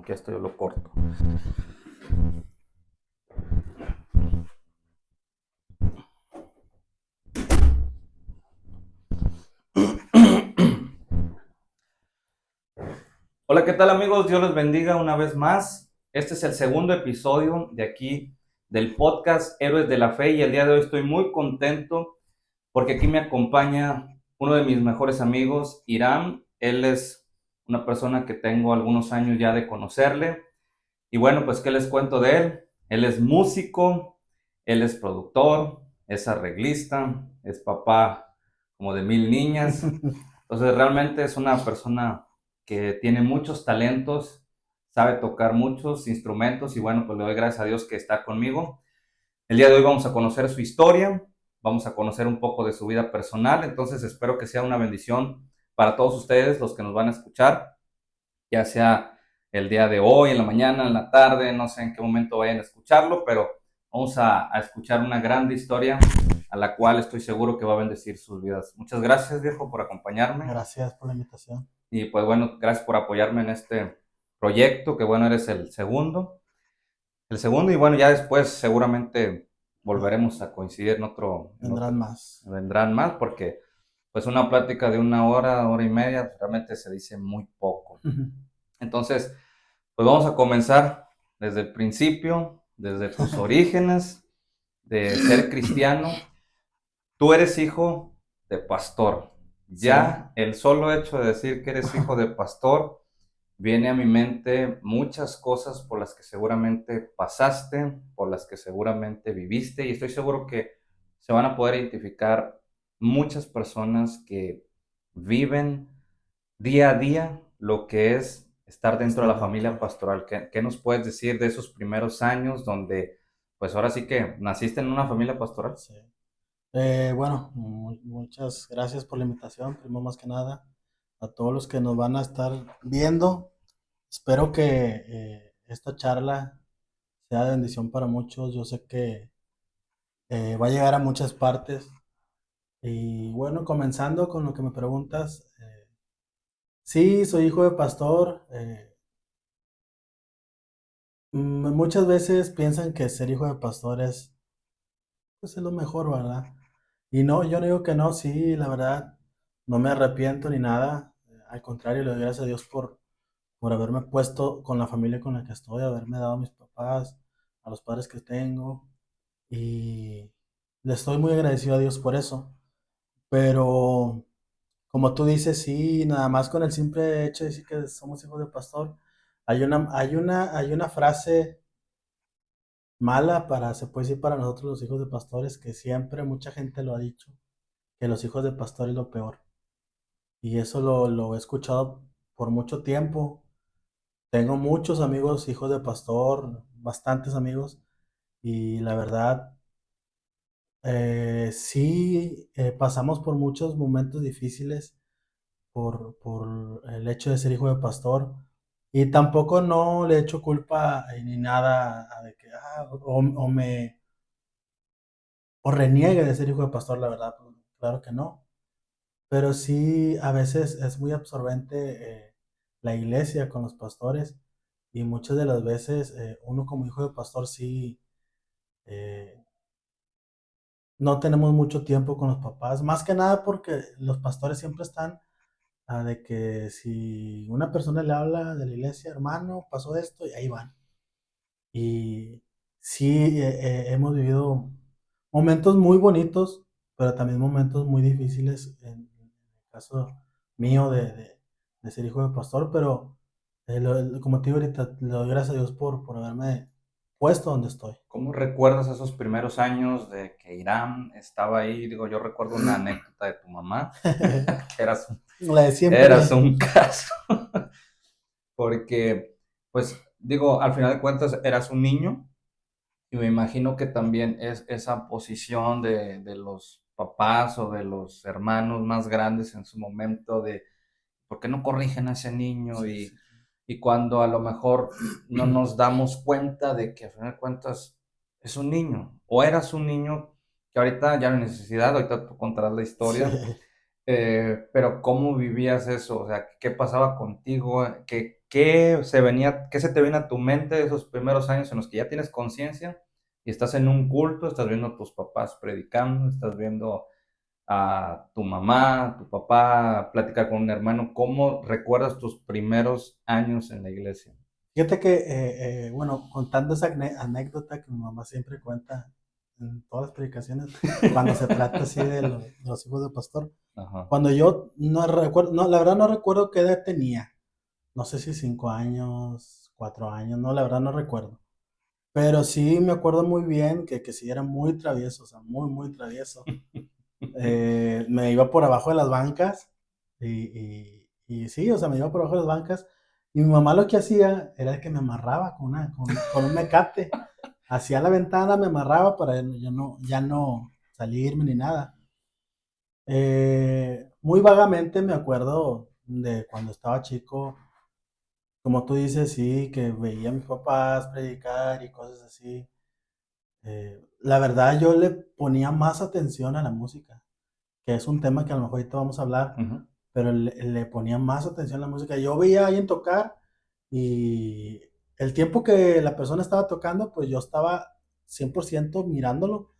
que esto yo lo corto. Hola, ¿qué tal amigos? Dios les bendiga una vez más. Este es el segundo episodio de aquí del podcast Héroes de la Fe y el día de hoy estoy muy contento porque aquí me acompaña uno de mis mejores amigos, Irán. Él es una persona que tengo algunos años ya de conocerle. Y bueno, pues ¿qué les cuento de él? Él es músico, él es productor, es arreglista, es papá como de 1000 niñas. Entonces realmente es una persona que tiene muchos talentos, sabe tocar muchos instrumentos y bueno, pues le doy gracias a Dios que está conmigo. El día de hoy vamos a conocer su historia, vamos a conocer un poco de su vida personal, entonces espero que sea una bendición para todos ustedes, los que nos van a escuchar, ya sea el día de hoy, en la mañana, en la tarde, no sé en qué momento vayan a escucharlo, pero vamos a escuchar una grande historia a la cual estoy seguro que va a bendecir sus vidas. Muchas gracias, viejo, por acompañarme. Gracias por la invitación. Y pues bueno, gracias por apoyarme en este proyecto, que bueno, eres el segundo. El segundo y bueno, ya después seguramente volveremos a coincidir Vendrán más. vendrán más porque pues una plática de una hora y media realmente se dice muy poco. Entonces, pues vamos a comenzar desde el principio, desde tus orígenes de ser cristiano. Tú eres hijo de pastor. Sí, Ya el solo hecho de decir que eres hijo de pastor, viene a mi mente muchas cosas por las que seguramente pasaste, por las que seguramente viviste, y estoy seguro que se van a poder identificar muchas personas que viven día a día lo que es estar dentro de estar la familia dentro. pastoral. ¿Qué nos puedes decir de esos primeros años donde, pues ahora sí que naciste en una familia pastoral? Sí. Bueno, muchas gracias por la invitación. Primero más que nada, a todos los que nos van a estar viendo. Espero que esta charla sea de bendición para muchos. Yo sé que va a llegar a muchas partes. Y bueno, comenzando con lo que me preguntas. Sí, soy hijo de pastor. Muchas veces piensan que ser hijo de pastor es, pues, es lo mejor, ¿verdad? Y no, yo no digo que no, sí, la verdad, no me arrepiento ni nada. Al contrario, le doy gracias a Dios por haberme puesto con la familia con la que estoy, haberme dado a mis papás, a los padres que tengo. Y le estoy muy agradecido a Dios por eso. Pero, como tú dices, sí, nada más con el simple hecho de decir que somos hijos de pastor, hay una frase mala para, se puede decir para nosotros los hijos de pastores, que siempre mucha gente lo ha dicho, que los hijos de pastor es lo peor. Y eso lo he escuchado por mucho tiempo. Tengo muchos amigos hijos de pastor, bastantes amigos, y la verdad, sí, pasamos por muchos momentos difíciles por el hecho de ser hijo de pastor. Y tampoco no le echo culpa ni nada de que, o reniegue de ser hijo de pastor, la verdad, pues, claro que no. Pero sí, a veces es muy absorbente la iglesia con los pastores y muchas de las veces uno como hijo de pastor sí, eh, no tenemos mucho tiempo con los papás, más que nada porque los pastores siempre están de que si una persona le habla de la iglesia, hermano, pasó esto y ahí van. Y sí, hemos vivido momentos muy bonitos, pero también momentos muy difíciles en el caso mío de ser hijo de pastor, pero como te digo ahorita, le doy gracias a Dios por haberme puesto donde estoy. ¿Cómo recuerdas esos primeros años de que Irán estaba ahí? Digo, yo recuerdo una anécdota de tu mamá, que La de eras siempre. un caso, porque, pues, digo, al final de cuentas eras un niño y me imagino que también es esa posición de los papás o de los hermanos más grandes en su momento de, ¿por qué no corrigen a ese niño? Sí, sí. Y cuando a lo mejor no nos damos cuenta de que a final de cuentas es un niño o eras un niño que ahorita ya no hay necesidad, ahorita tú contarás la Sí. historia, pero ¿cómo vivías eso? O sea, ¿qué pasaba contigo? qué se te viene a tu mente de esos primeros años en los que ya tienes conciencia y estás en un culto, estás viendo a tus papás predicando, estás viendo a tu mamá, a tu papá, platicar con un hermano? ¿Cómo recuerdas tus primeros años en la iglesia? Fíjate que, bueno, contando esa anécdota que mi mamá siempre cuenta en todas las predicaciones, cuando se trata así de los hijos del pastor, Ajá. cuando yo no recuerdo, no, la verdad no recuerdo qué edad tenía, no sé si 5 años, 4 años, no, la verdad no recuerdo, pero sí me acuerdo muy bien que sí era muy travieso, o sea, muy, muy travieso. Me iba por abajo de las bancas y sí, o sea, me iba por abajo de las bancas y mi mamá lo que hacía era que me amarraba con un mecate. Hacia la ventana me amarraba para ya no salirme ni nada. Muy vagamente me acuerdo de cuando estaba chico, como tú dices, sí, que veía a mis papás predicar y cosas así. La verdad yo le ponía más atención a la música, que es un tema que a lo mejor ahorita vamos a hablar, Ujú. pero le ponía más atención a la música. Yo veía a alguien tocar y el tiempo que la persona estaba tocando, pues yo estaba 100% mirándolo.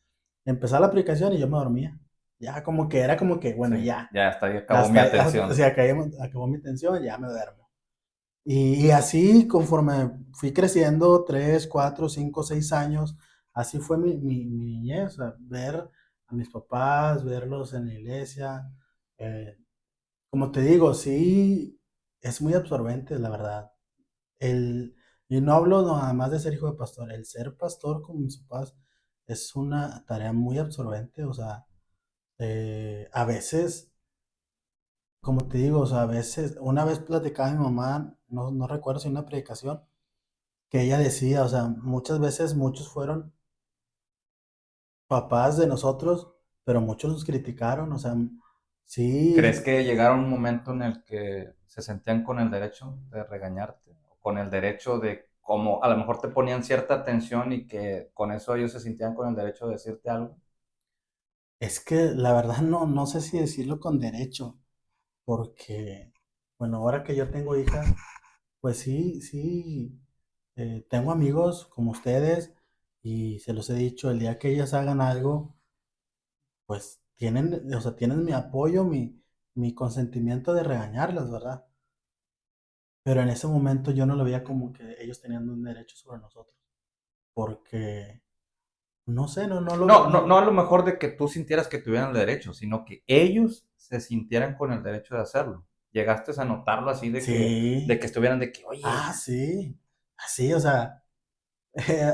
Empezaba la aplicación y yo me dormía. Ya como que era como que, bueno, Sí, ya, ya hasta ahí acabó mi hasta atención. se acabó mi tensión, ya me duermo. Y así, conforme fui creciendo, 3 4 5 6 años, así fue mi niñez, o sea, ver a mis papás, verlos en la iglesia. eh, Como te digo, sí, es muy absorbente, la verdad. El, y no hablo nada más de ser hijo de pastor, el ser pastor con mis papás es una tarea muy absorbente, o sea, a veces, como te digo, o sea, a veces, una vez platicaba mi mamá, no recuerdo si en una predicación, que ella decía, o sea, muchas veces muchos fueron papás de nosotros, pero muchos nos criticaron, o sea, ¿Crees sí, que llegaron un momento en el que se sentían con el derecho de regañarte? O con el derecho de, como a lo mejor te ponían cierta atención y que con eso ellos se sentían con el derecho de decirte algo? es que la verdad no sé si decirlo con derecho, porque, bueno, ahora que yo tengo hija, pues sí, sí, tengo amigos como ustedes y se los he dicho, el día que ellas hagan algo, pues tienen, o sea, tienen mi apoyo, mi consentimiento de regañarlas, ¿verdad? Pero en ese momento yo no lo veía como que ellos tenían un derecho sobre nosotros, porque, no sé, no lo veo, No, no, no a lo mejor de que tú sintieras que tuvieran el derecho, sino que ellos se sintieran con el derecho de hacerlo. Llegaste a notarlo así de sí, que estuvieran de que, oye, sí, así, o sea,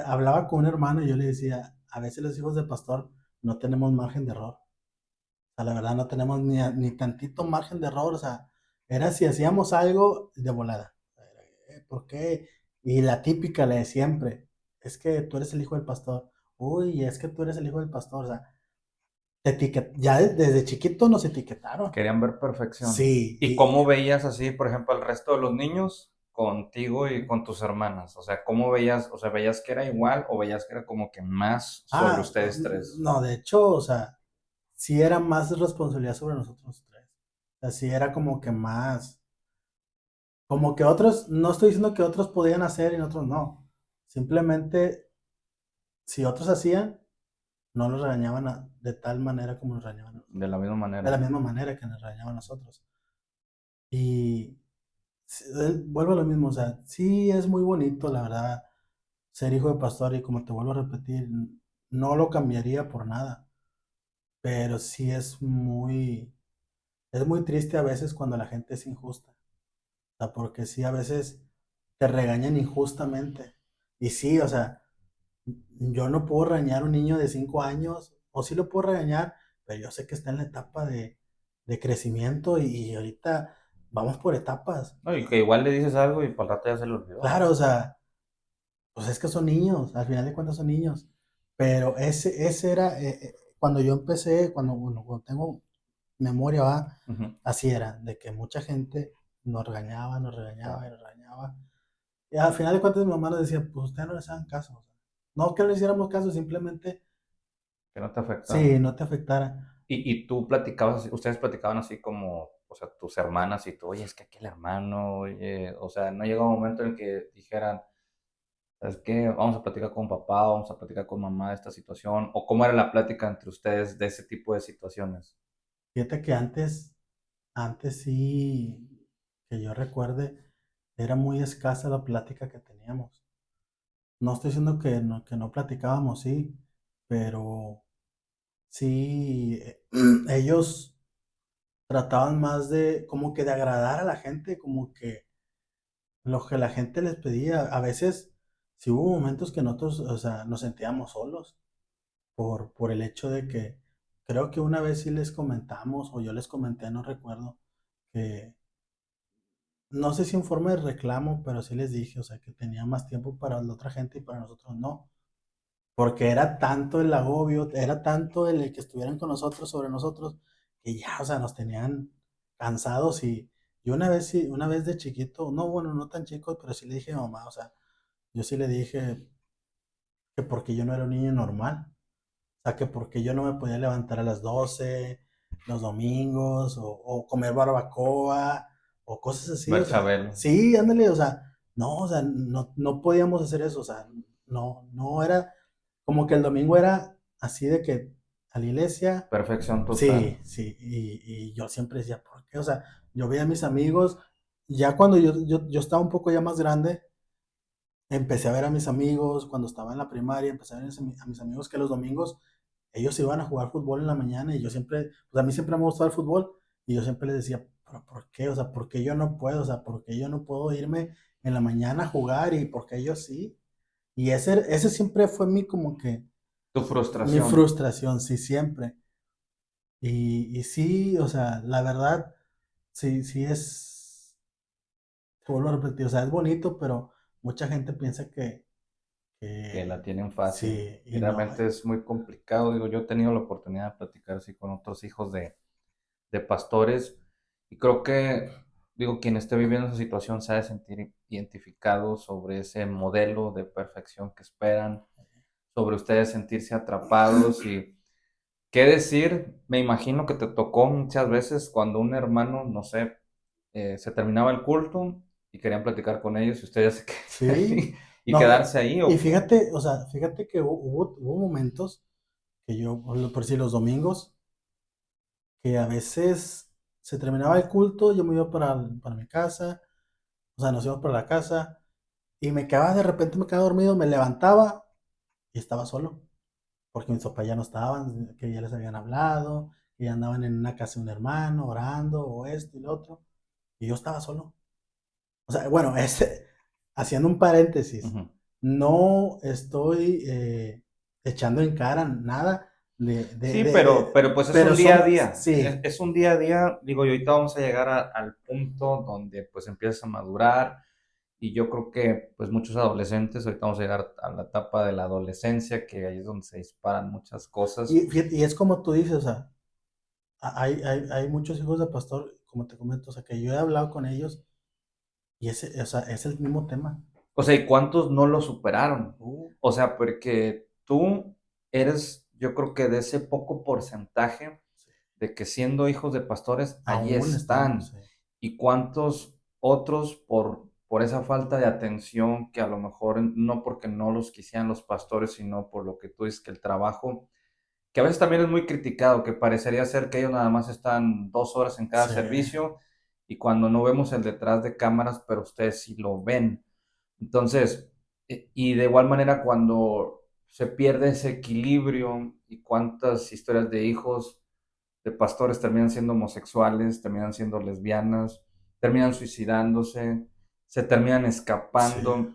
hablaba con un hermano y yo le decía, a veces los hijos de pastor no tenemos margen de error. O sea, la verdad no tenemos ni tantito margen de error. O sea, era si hacíamos algo de volada. ¿Por qué? Y la típica, la de siempre, es que tú eres el hijo del pastor. Uy, es que tú eres el hijo del pastor. O sea, ya desde chiquito nos etiquetaron. querían ver perfección. Sí, ¿Y cómo veías así, por ejemplo, al resto de los niños contigo y con tus hermanas? O sea, ¿cómo veías? O sea, ¿veías que era igual o veías que era como que más sobre ustedes tres? no, de hecho, o sea, sí era más responsabilidad sobre nosotros tres. O sea, sí era como que más, como que otros, no estoy diciendo que otros podían hacer y otros no. Simplemente, si otros hacían, no los regañaban de tal manera como nos regañaban a nosotros. De la misma De la manera. misma manera que nos regañaban a nosotros. Y vuelvo a lo mismo, o sea, sí es muy bonito, la verdad, ser hijo de pastor y como te vuelvo a repetir, no lo cambiaría por nada, pero sí es muy triste a veces cuando la gente es injusta. O sea, porque sí, a veces te regañan injustamente. Y sí, o sea, yo no puedo regañar a un niño de 5 años, o sí lo puedo regañar, pero yo sé que está en la etapa de crecimiento y ahorita vamos por etapas. No, y que igual le dices algo y para el rato ya se le olvidó. Claro, o sea, pues es que son niños, al final de cuentas son niños. Pero ese era, cuando yo empecé, bueno, cuando tengo memoria, va, Ujú. así era, de que mucha gente nos regañaba Claro, y nos regañaba. Y al final de cuentas mi mamá nos decía, pues ustedes no les hagan caso. O sea, no que no le hiciéramos caso, simplemente que no te afectara. sí, no te afectara. Y tú platicabas, ustedes platicaban así como, o sea, tus hermanas y tú, oye, es que aquel hermano, oye, o sea, no llegó un momento en el que dijeran, ¿sabes qué? Vamos a platicar con papá, vamos a platicar con mamá de esta situación, o cómo era la plática entre ustedes de ese tipo de situaciones. Fíjate que antes sí, que yo recuerde, era muy escasa la plática que teníamos. No estoy diciendo que no platicábamos, sí, pero sí, ellos trataban más de, como que de agradar a la gente, como que lo que la gente les pedía. A veces, sí hubo momentos que nosotros, o sea, nos sentíamos solos por el hecho de que creo que una vez sí les comentamos, o yo les comenté, no recuerdo, que no sé si en forma de reclamo, pero sí les dije, o sea, que tenía más tiempo para la otra gente y para nosotros no. Porque era tanto el agobio, era tanto el que estuvieran con nosotros, sobre nosotros, que ya, o sea, nos tenían cansados y una vez, sí, una vez de chiquito, no, bueno, no tan chico, pero sí le dije a mamá, o sea, yo sí le dije que porque yo no era un niño normal, o sea, que porque yo no me podía levantar a las 12 los domingos, o comer barbacoa, o cosas así, o Ver sea, Chabelo. sí, ándale, o sea, no, no podíamos hacer eso, o sea, no, no era, como que el domingo era así de que a la iglesia, Perfección total. sí, sí, y yo siempre decía, ¿por qué? O sea, yo veía a mis amigos, ya cuando yo estaba un poco ya más grande, empecé a ver a mis amigos, cuando estaba en la primaria, empecé a ver a mis amigos que los domingos ellos iban a jugar fútbol en la mañana y yo siempre, pues a mí siempre me gustaba el fútbol y yo siempre les decía, pero ¿por qué? O sea, ¿por qué yo no puedo? O sea, ¿por qué yo no puedo irme en la mañana a jugar y por qué ellos sí? Y ese siempre fue mi como que, Tu mi frustración. frustración, sí, siempre. Y sí, o sea, la verdad, sí, sí es, te vuelvo a repetir, o sea, es bonito, pero mucha gente piensa Que la que tienen fácil. sí, Y y no, realmente es muy complicado. Digo, yo he tenido la oportunidad de platicar así con otros hijos de pastores y creo que, digo, quien esté viviendo esa situación se ha de sentir identificado sobre ese modelo de perfección que esperan, sobre ustedes sentirse atrapados y qué decir. Me imagino que te tocó muchas veces cuando un hermano, no sé, se terminaba el culto y querían platicar con ellos y ustedes se sí, y no, quedarse ahí y o fíjate, o sea, fíjate que hubo momentos que yo, por si los domingos, que a veces se terminaba el culto, yo me iba para mi casa, o sea, nos íbamos para la casa, y de repente me quedaba dormido, me levantaba y estaba solo, porque mis papás ya no estaban, que ya les habían hablado, que ya andaban en una casa de un hermano, orando, o esto y lo otro, y yo estaba solo. O sea, bueno, haciendo un paréntesis, ujú. no estoy echando en cara nada Sí, pero pues es pero un día a son, día, sí, es un día a día, digo, y ahorita vamos a llegar al punto donde pues empiezas a madurar y yo creo que pues muchos adolescentes, ahorita vamos a llegar a la etapa de la adolescencia, que ahí es donde se disparan muchas cosas. y es como tú dices, o sea, hay muchos hijos de pastor, como te comento, o sea, que yo he hablado con ellos y o sea, es el mismo tema. O sea, ¿y cuántos no lo superaron? Uh, O sea, porque tú eres, yo creo que de ese poco porcentaje sí, de que siendo hijos de pastores, allí aún estamos, están. ¿Y cuántos otros por esa falta de atención que a lo mejor no porque no los quisieran los pastores, sino por lo que tú dices que el trabajo, que a veces también es muy criticado, que parecería ser que ellos nada más están 2 horas en cada sí, servicio y cuando no vemos el detrás de cámaras, pero ustedes sí lo ven. Entonces, y de igual manera cuando se pierde ese equilibrio y cuántas historias de hijos de pastores terminan siendo homosexuales, terminan siendo lesbianas, terminan suicidándose, se terminan sí, escapando.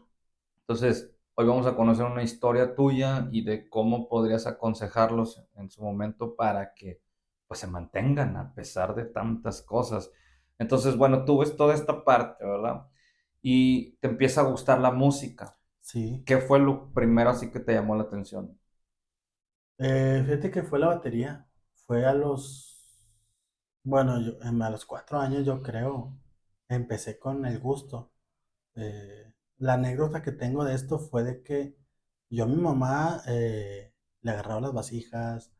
Entonces, hoy vamos a conocer una historia tuya y de cómo podrías aconsejarlos en su momento para que pues se mantengan a pesar de tantas cosas. Entonces, bueno, tú ves toda esta parte, ¿verdad? Y te empieza a gustar la música. sí. ¿Qué fue lo primero así que te llamó la atención? Fíjate que fue la batería, fue a bueno, a los 4 años yo creo, empecé con el gusto. La anécdota que tengo de esto fue de que yo a mi mamá le agarraba las vasijas,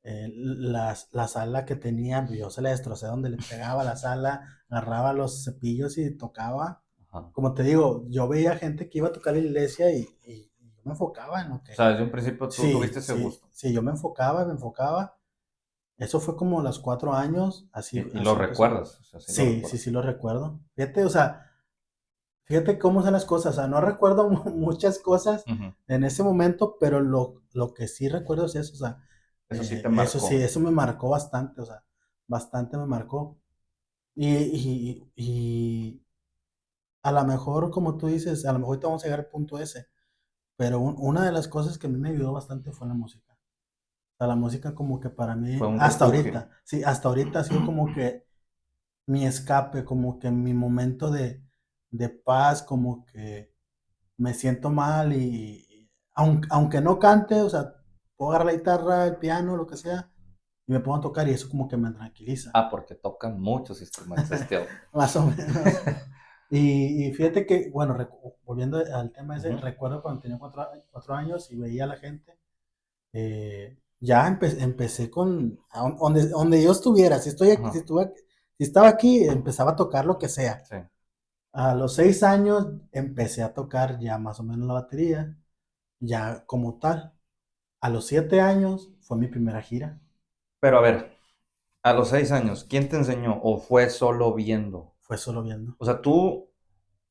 la sala que tenía, yo se la destrocé donde le pegaba la sala, agarraba los cepillos y tocaba. Ajá. Como te digo, yo veía gente que iba a tocar la iglesia y yo me enfocaba en lo O que... sea, desde un principio tú tuviste Sí, ese sí, gusto. sí, yo me enfocaba, me enfocaba. Eso fue como a los 4 años, Y lo así empezó. recuerdas, o sea, sí lo Sí, sí, recuerdas. sí lo recuerdo. Fíjate, o sea, fíjate cómo son las cosas. O sea, no recuerdo muchas cosas Ujú. en ese momento, pero lo que sí recuerdo es eso. O sea, Eso sí te eso sí, marcó. eso me marcó bastante. O sea, bastante me marcó. Y a lo mejor, como tú dices, a lo mejor te vamos a llegar al punto ese. Pero una de las cosas que a mí me ayudó bastante fue la música. O sea, la música como que para Fue mí, un hasta refugio. ahorita, sí, hasta ahorita ha sido como que mi escape, como que mi momento de paz, como que me siento mal y aunque no cante, o sea, puedo agarrar la guitarra, el piano, lo que sea, y me pongo a tocar y eso como que me tranquiliza, Ah, porque tocan muchos instrumentos este hombre. más o menos. Y fíjate que, bueno, volviendo al tema ese, Ujú. recuerdo cuando tenía 4 años y veía a la gente, ya empecé con, donde yo estuviera, si estoy aquí, Ajá. si estaba aquí, empezaba a tocar lo que sea. Sí. A los 6 años empecé a tocar ya más o menos la batería, ya como tal. A los 7 años fue mi primera gira. Pero a ver, a los 6 años, ¿quién te enseñó o fue solo viendo? Fue solo viendo. O sea, tú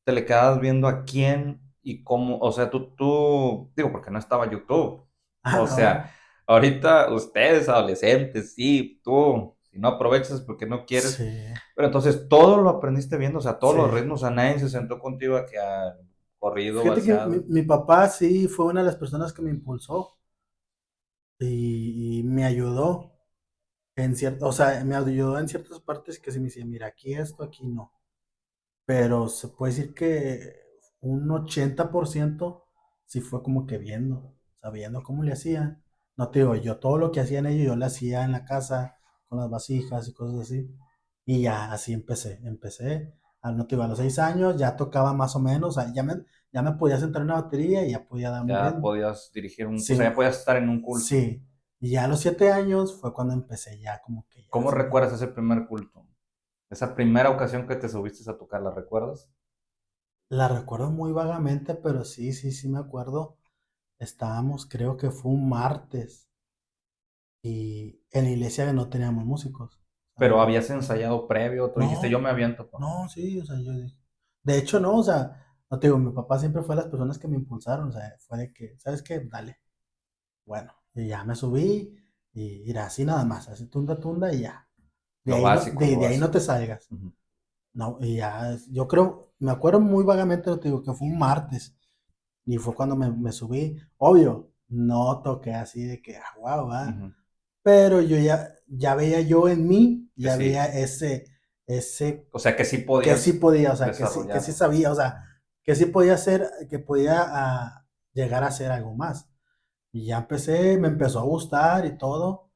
te le quedabas viendo a quién y cómo, o sea, digo, porque no estaba YouTube. Ah, O sea, no. ahorita ustedes adolescentes, sí, tú, si no aprovechas es porque no quieres, Sí, pero entonces todo lo aprendiste viendo, o sea, todos sí. los ritmos, a nadie se sentó contigo a que ha corrido, Fíjate que mi, balseado. mi papá sí fue una de las personas que me impulsó y me ayudó en cierto, o sea, me ayudó en ciertas partes que se me decía, mira, aquí esto, aquí no. Pero se puede decir que un 80% sí fue como que viendo, sabiendo cómo le hacían. No te digo, yo todo lo que hacían ellos, yo lo hacía en la casa, con las vasijas y cosas así. Y ya así empecé. No te digo, a los 6 años ya tocaba más o menos, o sea, ya me podía sentar en una batería y ya podía dar un Ya ritmo. podías dirigir o sea, Sí, ya podías estar en un culto. sí. Y ya a los 7 años fue cuando empecé ya como que ya ¿Cómo así me... recuerdas ese primer culto? Esa primera ocasión que te subiste a tocar, ¿la recuerdas? La recuerdo muy vagamente, pero sí, sí, sí me acuerdo. Estábamos, creo que fue un martes y en la iglesia no teníamos músicos. O sea, Pero no, habías ensayado previo, tú dijiste, yo no, me aviento, pa. no, sí, o sea, de hecho no, o sea, no te digo, mi papá siempre fue de las personas que me impulsaron, o sea, fue de que, ¿sabes qué? Dale, bueno, y ya me subí y era así nada más, así tunda, tunda y ya. De Lo ahí no, básico, de, lo de ahí no te básico. salgas. Ujú. No, y ya, yo creo, me acuerdo muy vagamente, te digo, que fue un martes. Y fue cuando me subí. Obvio, no toqué así de que, wow, Ujú. pero yo ya veía yo en mí, Que ya veía sí. ese O sea, que sí que sí podías podía, o sea, que sí desarrollarlo. sabía, o sea, que sí podía hacer, que podía llegar a hacer algo más. Y ya me empezó a gustar y todo.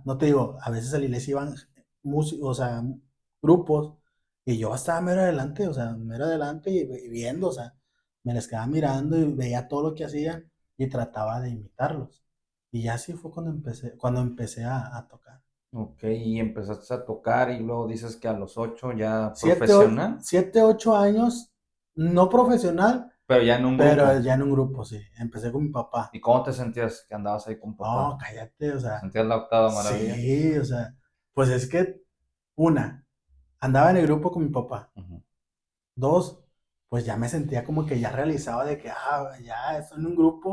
No te digo, a veces a la iglesia iban músicos, o sea, grupos, y yo estaba mero adelante, o sea, mero adelante y viendo, o sea, me les quedaba mirando y veía todo lo que hacían y trataba de imitarlos. Y ya así fue cuando empecé a tocar. Ok, y empezaste a tocar y luego dices que a los 8 ya Siete, profesional, 8 años, no profesional, pero ya en un pero grupo. ya en un grupo, sí. Empecé con mi papá. ¿Y cómo te sentías que andabas ahí con No, papá? cállate, o sea, ¿Sentías la octava maravilla? sí, o sea, pues es que, una, andaba en el grupo con mi papá. Ujú. Dos, pues ya me sentía como que ya realizaba de que, ya estoy en un grupo,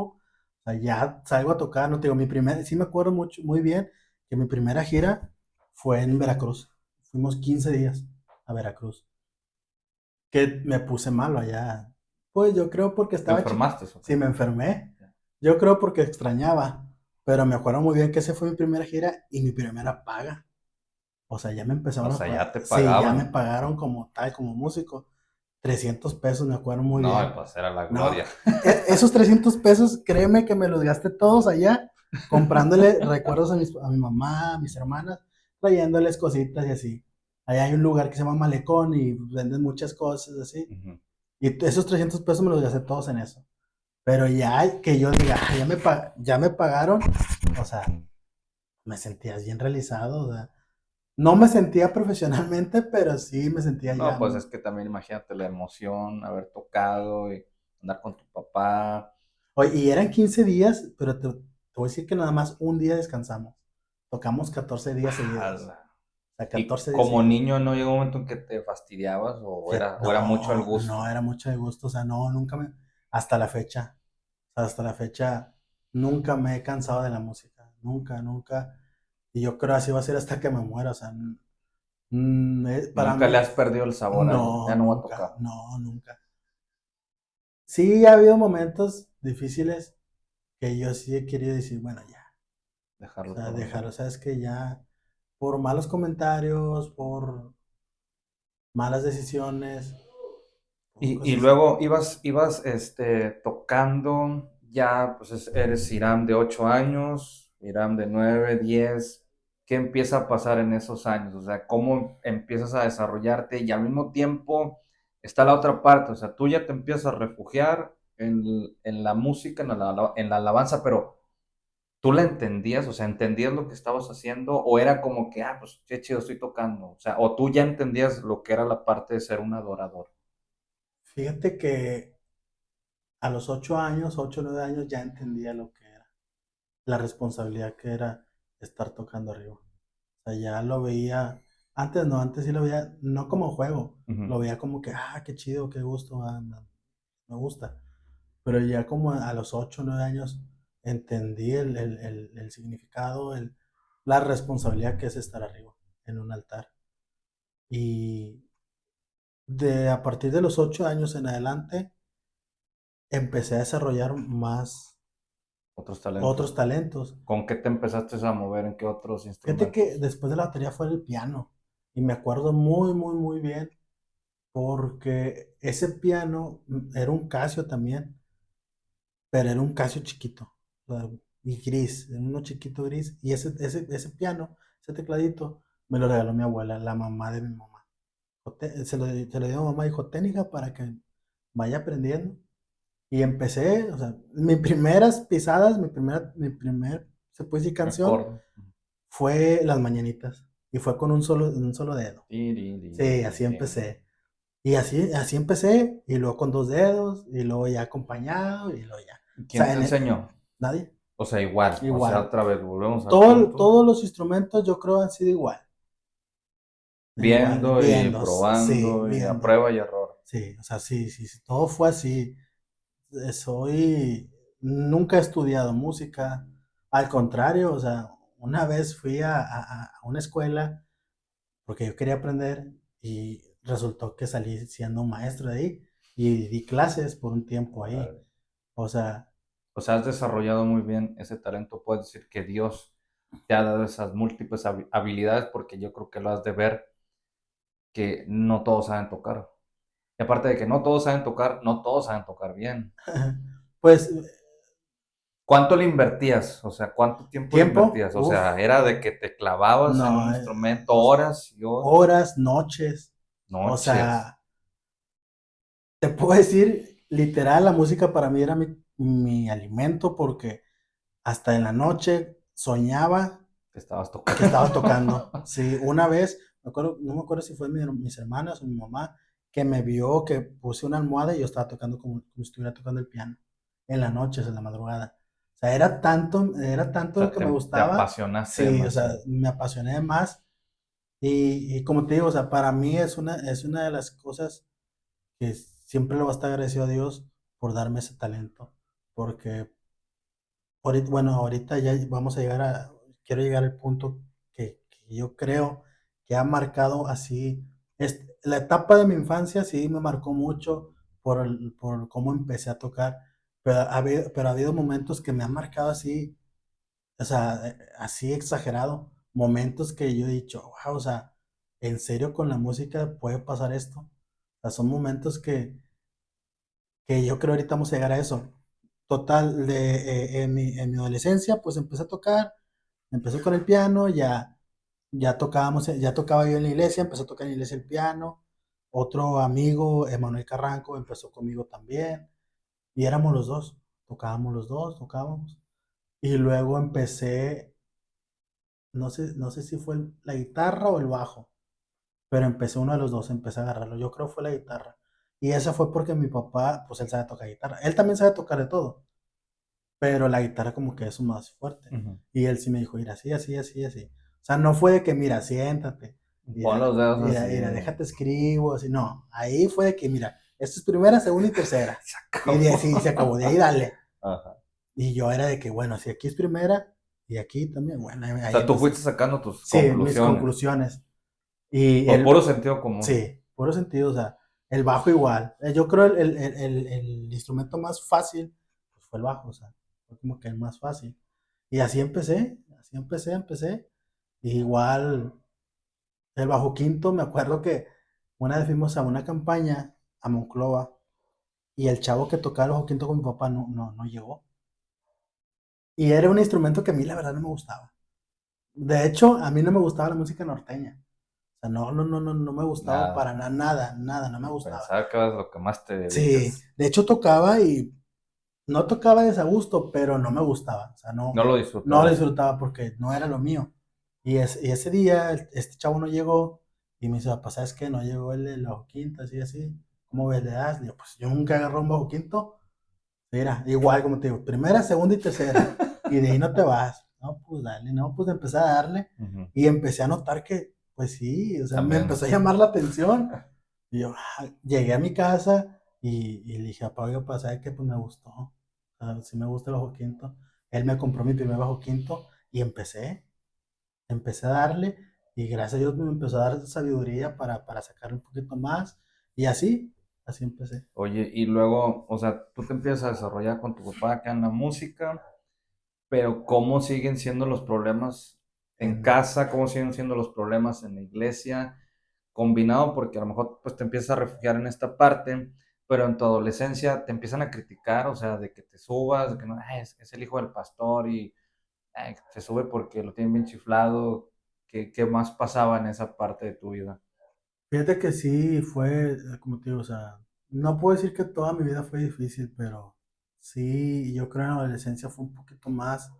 o sea, ya salgo a tocar, no te digo, sí me acuerdo mucho, muy bien, que mi primera gira fue en Veracruz. Fuimos 15 días a Veracruz, que me puse malo allá. Pues yo creo porque ¿Te estaba chiquito, enfermaste o qué? sí me enfermé, yo creo porque extrañaba, pero me acuerdo muy bien que esa fue mi primera gira y mi primera paga. O sea, ya me O empezaron a sea, pagar. ya te Sí, ya me pagaban. pagaron como tal, como músico. 300 pesos, me acuerdo muy No, bien. pues era la No, gloria. esos 300 pesos, créeme que me los gasté todos allá, comprándole recuerdos a mi mamá, a mis hermanas, trayéndoles cositas y así. Allá hay un lugar que se llama Malecón y venden muchas cosas así. Ujú. Y esos 300 pesos me los gasté todos en eso. Pero ya que yo diga, ya me pagaron, o sea, me sentía bien realizado, o sea, no me sentía profesionalmente, pero sí me sentía No, ya. pues es que también imagínate la emoción, haber tocado y andar con tu papá. Oye, y eran 15 días, pero te voy a decir que nada más un día descansamos. Tocamos 14 días seguidos. ¡Hala! O sea, Y 14 días como seguidos. niño no llegó un momento en que te fastidiabas o era mucho al No, no, gusto. era mucho de gusto. O sea, no, nunca me. Hasta la fecha. O sea, hasta la fecha, nunca me he cansado de la música. Nunca, nunca. Y yo creo así va a ser hasta que me muera. O sea, para Nunca le mí, has perdido el sabor a ella. no, Ya no voy a nunca, tocar. no, nunca. Sí, ha habido momentos difíciles que yo sí he querido decir, bueno, ya. O Dejarlo sea, todo un dejarlo, lado. sabes que ya por malos comentarios, por malas decisiones, por Y cosas. luego ibas tocando, ya pues eres Iram de 8 años, Iram de 9 10. ¿Qué empieza a pasar en esos años? O sea, ¿cómo empiezas a desarrollarte? Y al mismo tiempo está la otra parte, o sea, tú ya te empiezas a refugiar en la música, en la alabanza, pero ¿tú la entendías? O sea, ¿entendías lo que estabas haciendo? ¿O era como que, ah, pues qué chido estoy tocando? O sea, ¿o tú ya entendías lo que era la parte de ser un adorador? Fíjate que a los 8 años, 8 o 9 años, ya entendía lo que era, la responsabilidad que era estar tocando arriba. O sea, ya lo veía, antes no, antes sí lo veía, no como juego, Ujú. lo veía como que, qué chido, qué gusto, me gusta. Pero ya como a los 8 o 9 años entendí el significado, la responsabilidad que es estar arriba en un altar. Y a partir de los 8 años en adelante empecé a desarrollar más Otros otros talentos. talentos. ¿Con qué te empezaste a mover? ¿En qué otros Fíjate que instrumentos? después de la batería fue el piano. Y me acuerdo muy, muy, muy bien porque ese piano era un Casio también, pero era un Casio chiquito, o sea, y gris, era uno chiquito gris. Y ese piano, ese tecladito, me lo regaló mi abuela, la mamá de mi mamá. Se lo dio a mamá y dijo, ten hija para que vaya aprendiendo. Y empecé, o sea, mis primeras pisadas, mi primer, se puede decir, Me canción acuerdo. fue Las Mañanitas. Y fue con un solo dedo. Tiri, Sí, así empecé. Y así empecé, y luego con dos dedos, y luego ya acompañado, y luego ya. O ¿Quién sea, te enseñó? nadie, O sea, igual, o sea, igual. otra vez volvemos al punto, Todos los instrumentos yo creo han sido igual. Igual, viendo y viendo, sí, probando y a viendo. prueba y error. Sí, o sea, sí, sí, sí, todo fue así. Nunca he estudiado música, al contrario, o sea, una vez fui a una escuela porque yo quería aprender y resultó que salí siendo un maestro de ahí y di clases por un tiempo ahí. Órale. O sea, O sea, has desarrollado muy bien ese talento. Puedes decir que Dios te ha dado esas múltiples habilidades porque yo creo que lo has de ver que no todos saben tocar. Y aparte de que no todos saben tocar, no todos saben tocar bien. pues ¿Cuánto le invertías? O sea, ¿cuánto tiempo le tiempo, invertías? O uff, sea, ¿era de que te clavabas en un no, instrumento horas y horas, horas, noches, o noches? sea, te puedo decir, literal, la música para mí era mi alimento porque hasta en la noche soñaba Que estabas que estaba tocando? tocando. Sí, una vez, no me acuerdo si fue mis hermanas o mi mamá, que me vio que puse una almohada y yo estaba tocando como si estuviera tocando el piano, en las noches, en la madrugada. O sea, era tanto O lo sea, que me te gustaba, apasionaste sí, o sea, demasiado. me apasioné más. Y como te digo, o sea, para mí es una de las cosas que siempre le voy a estar agradecido a Dios por darme ese talento. Porque bueno, ahorita ya vamos a quiero llegar al punto que yo creo que ha marcado así, la etapa de mi infancia sí me marcó mucho por cómo empecé a tocar, pero ha habido momentos que me han marcado así, o sea, así exagerado, momentos que yo he dicho, wow, o sea, en serio con la música puede pasar esto. O sea, son momentos que yo creo ahorita vamos a llegar a eso. Total, en mi adolescencia, pues empecé a tocar, empecé con el piano, ya tocaba yo en la iglesia, empecé a tocar en la iglesia el piano. Otro amigo, Emanuel Carranco, empezó conmigo también, y éramos los dos, tocábamos los dos, tocábamos. Y luego empecé no sé si fue la guitarra o el bajo, pero empecé uno de los dos, empecé a agarrarlo. Yo creo que fue la guitarra. Y eso fue porque mi papá, pues él sabe tocar guitarra. Él también sabe tocar de todo, pero la guitarra como que es su más fuerte. Ujú. Y él sí me dijo, mira, así, así, así, así. O sea, no fue de que, mira, siéntate, Pon mira, los dedos mira, así. mira, déjate escribo, así. No, ahí fue de que, mira, esto es primera, segunda y tercera. Se Y de acabó. así se acabó, de ahí dale. Ajá. Y yo era de que, bueno, si aquí es primera y aquí también, bueno, O ahí sea, tú empecé. fuiste sacando tus Sí, mis conclusiones. conclusiones. Y Por puro él, sentido común. sí, puro sentido, o sea, el bajo igual. Yo creo el instrumento más fácil pues, fue el bajo, o sea, fue como que el más fácil. Y así empecé. Y igual, el bajo quinto, me acuerdo que una vez fuimos a una campaña a Monclova y el chavo que tocaba el bajo quinto con mi papá no llegó. Y era un instrumento que a mí la verdad no me gustaba. De hecho, a mí no me gustaba la música norteña. O sea, no me gustaba para Nada. nada, nada, nada, no me gustaba. Pensaba que es lo que más te Sí, dedicas. de hecho tocaba y no tocaba desagusto, pero no me gustaba. O sea, No lo no lo disfrutabas. disfrutaba porque no era lo mío. Y ese día este chavo no llegó y me dice, papá, ¿sabes qué? No llegó el del bajo quinto, así, así. ¿Cómo ves? ¿Le das? Le digo, pues yo nunca agarré un bajo quinto. Mira, igual como te digo, primera, segunda y tercera. Y de ahí no te vas. No, pues dale, no, pues empecé a darle. Ujú. Y empecé a notar que, pues sí, o sea, me También. empezó a llamar la atención. Y yo llegué a mi casa y le dije, papá, oiga, ¿sabe qué? Pues me gustó. O sea, sí me gusta el bajo quinto. Él me compró mi primer bajo quinto y empecé a darle. Y gracias a Dios me empezó a dar sabiduría para sacarle un poquito más. Y así empecé. Oye, y luego, o sea, tú te empiezas a desarrollar con tu papá acá en la música, pero ¿cómo siguen siendo los problemas en En, casa? ¿Cómo siguen siendo los problemas en la iglesia? Combinado porque a lo mejor pues te empiezas a refugiar en esta parte, pero en tu adolescencia te empiezan a criticar, o sea, de que te subas, de que no, "Ay, es el hijo del pastor y ay, se sube porque lo tienen bien chiflado". ¿Qué más pasaba en esa parte de tu vida? Fíjate que sí fue, como te digo, o sea, no puedo decir que toda mi vida fue difícil, pero sí, yo creo en la adolescencia fue un poquito más,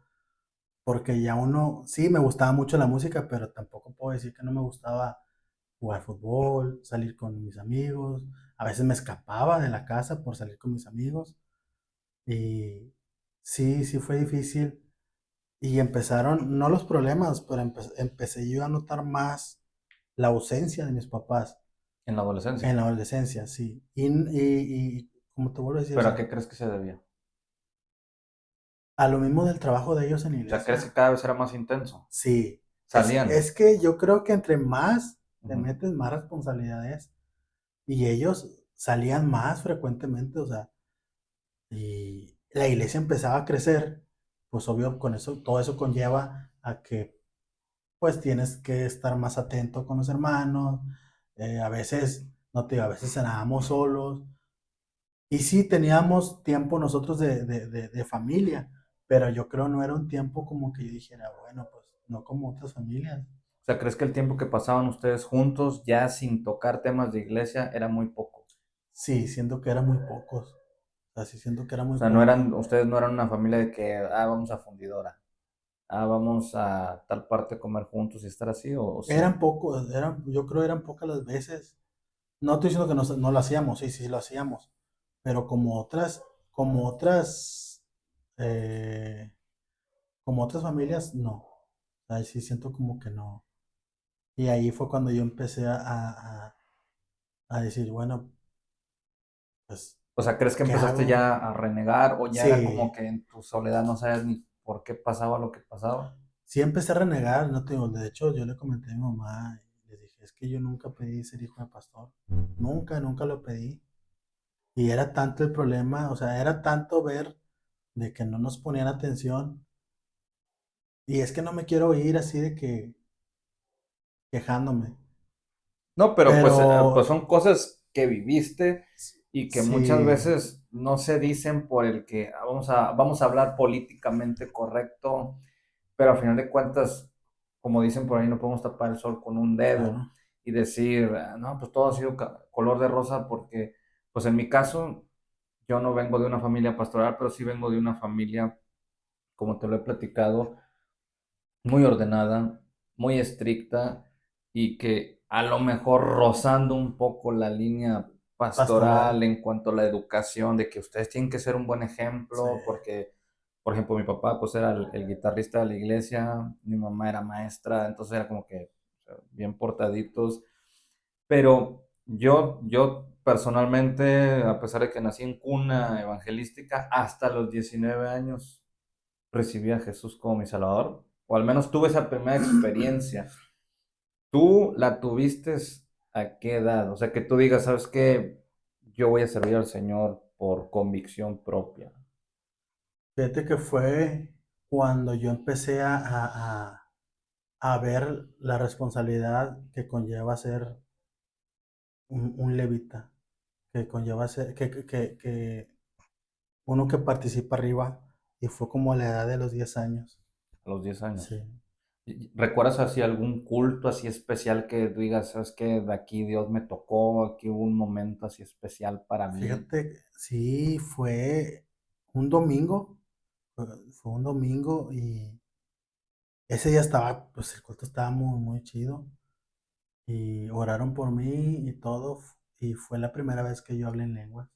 porque ya uno, sí, me gustaba mucho la música, pero tampoco puedo decir que no me gustaba jugar fútbol, salir con mis amigos, a veces me escapaba de la casa por salir con mis amigos, y sí, sí fue difícil, y empezaron, no los problemas, pero empecé yo a notar más la ausencia de mis papás. En la adolescencia. En la adolescencia, sí. Y como te vuelvo a decir, o ¿Pero a sea, qué crees que se debía? a lo mismo del trabajo de ellos en la O sea, ¿crees que iglesia, cada vez era más intenso? sí. Salían. Es que yo creo que entre más te Ujú. metes, más responsabilidades y ellos salían más frecuentemente, o sea, y la iglesia empezaba a crecer, pues obvio, con eso, todo eso conlleva a que pues tienes que estar más atento con los hermanos, a veces, no te digo, a veces cenábamos solos. Y sí, teníamos tiempo nosotros de familia, pero yo creo no era un tiempo como que yo dijera, bueno, pues no como otras familias. O sea, ¿crees que el tiempo que pasaban ustedes juntos, ya sin tocar temas de iglesia, era muy poco? Sí, siento que eran muy pocos. O sea, sí siento que era O muy sea, no poco. eran, ustedes no eran una familia de que, vamos a fundidora, vamos a tal parte a comer juntos y estar así, o sí. Eran pocos, yo creo eran pocas las veces. No estoy diciendo que no lo hacíamos, sí, sí lo hacíamos. Pero eh, como otras familias, no. O sea, sí siento como que no. Y ahí fue cuando yo empecé a decir, bueno, pues, O sea, ¿crees que ¿qué empezaste hago? ya a renegar o ya era como Sí, que en tu soledad no sabes ni por qué pasaba lo que pasaba? sí empecé a renegar, no te digo, de hecho yo le comenté a mi mamá y le dije, es que yo nunca pedí ser hijo de pastor, nunca lo pedí. Y era tanto el problema, o sea, era tanto ver de que no nos ponían atención. Y es que no me quiero ir así de que quejándome. No, pero Pero pues son cosas que viviste y que muchas sí, veces no se dicen por el que vamos a hablar políticamente correcto, pero al final de cuentas, como dicen por ahí, no podemos tapar el sol con un dedo claro, y decir, no, pues todo ha sido color de rosa porque, pues en mi caso, yo no vengo de una familia pastoral, pero sí vengo de una familia, como te lo he platicado, muy ordenada, muy estricta y que a lo mejor rozando un poco la línea pastoral Pastoral, en cuanto a la educación, de que ustedes tienen que ser un buen sí. ejemplo, porque, por ejemplo, mi papá pues era el guitarrista de la iglesia, mi mamá era maestra, entonces era como que o sea, bien portaditos, pero yo personalmente, a pesar de que nací en cuna evangelística, hasta los 19 años recibí a Jesús como mi Salvador, o al menos tuve esa primera experiencia. ¿Tú la tuviste a qué edad? O sea, que tú digas, ¿sabes qué? Yo voy a servir al Señor por convicción propia. Fíjate que fue cuando yo empecé a ver la responsabilidad que conlleva ser un levita, que conlleva ser, que uno que participa arriba, y fue como a la edad de los 10 años. A los 10 Sí. años. ¿Recuerdas así algún culto así especial que tú digas, sabes qué? De aquí Dios me tocó, aquí hubo un momento así especial para mí. Fíjate, sí, fue un domingo, fue un domingo y ese día estaba, pues el culto estaba muy, muy chido y oraron por mí y todo y fue la primera vez que yo hablé en lenguas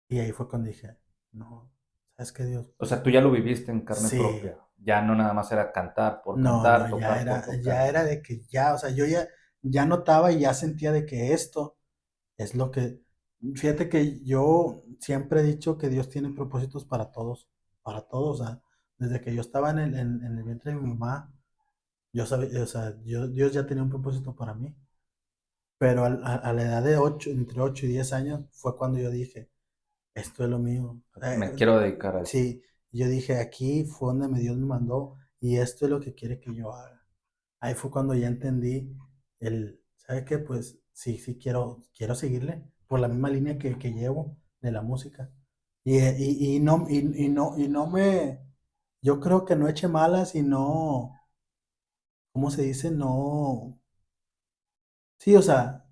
y ahí fue cuando dije, no, ¿sabes qué Dios? O sea, tú ya lo viviste en carne Sí, propia. Ya no nada más era cantar por no, no, cantar, tocar por ya tocar. era de que ya, o sea, yo ya notaba y ya sentía de que esto es lo que, fíjate que yo siempre he dicho que Dios tiene propósitos para todos, o sea, desde que yo estaba en el vientre de mi mamá, yo sabía, o sea, Dios ya tenía un propósito para mí, pero a la edad de 8 entre 8 y 10 años fue cuando yo dije, esto es lo mío. Me quiero dedicar a esto. Sí, yo dije, aquí fue donde Dios me mandó y esto es lo que quiere que yo haga. Ahí fue cuando ya entendí ¿sabe qué? Pues sí, sí quiero seguirle por la misma línea que llevo de la música. Y no yo creo que no eche malas y no, ¿cómo se dice? No, sí, o sea,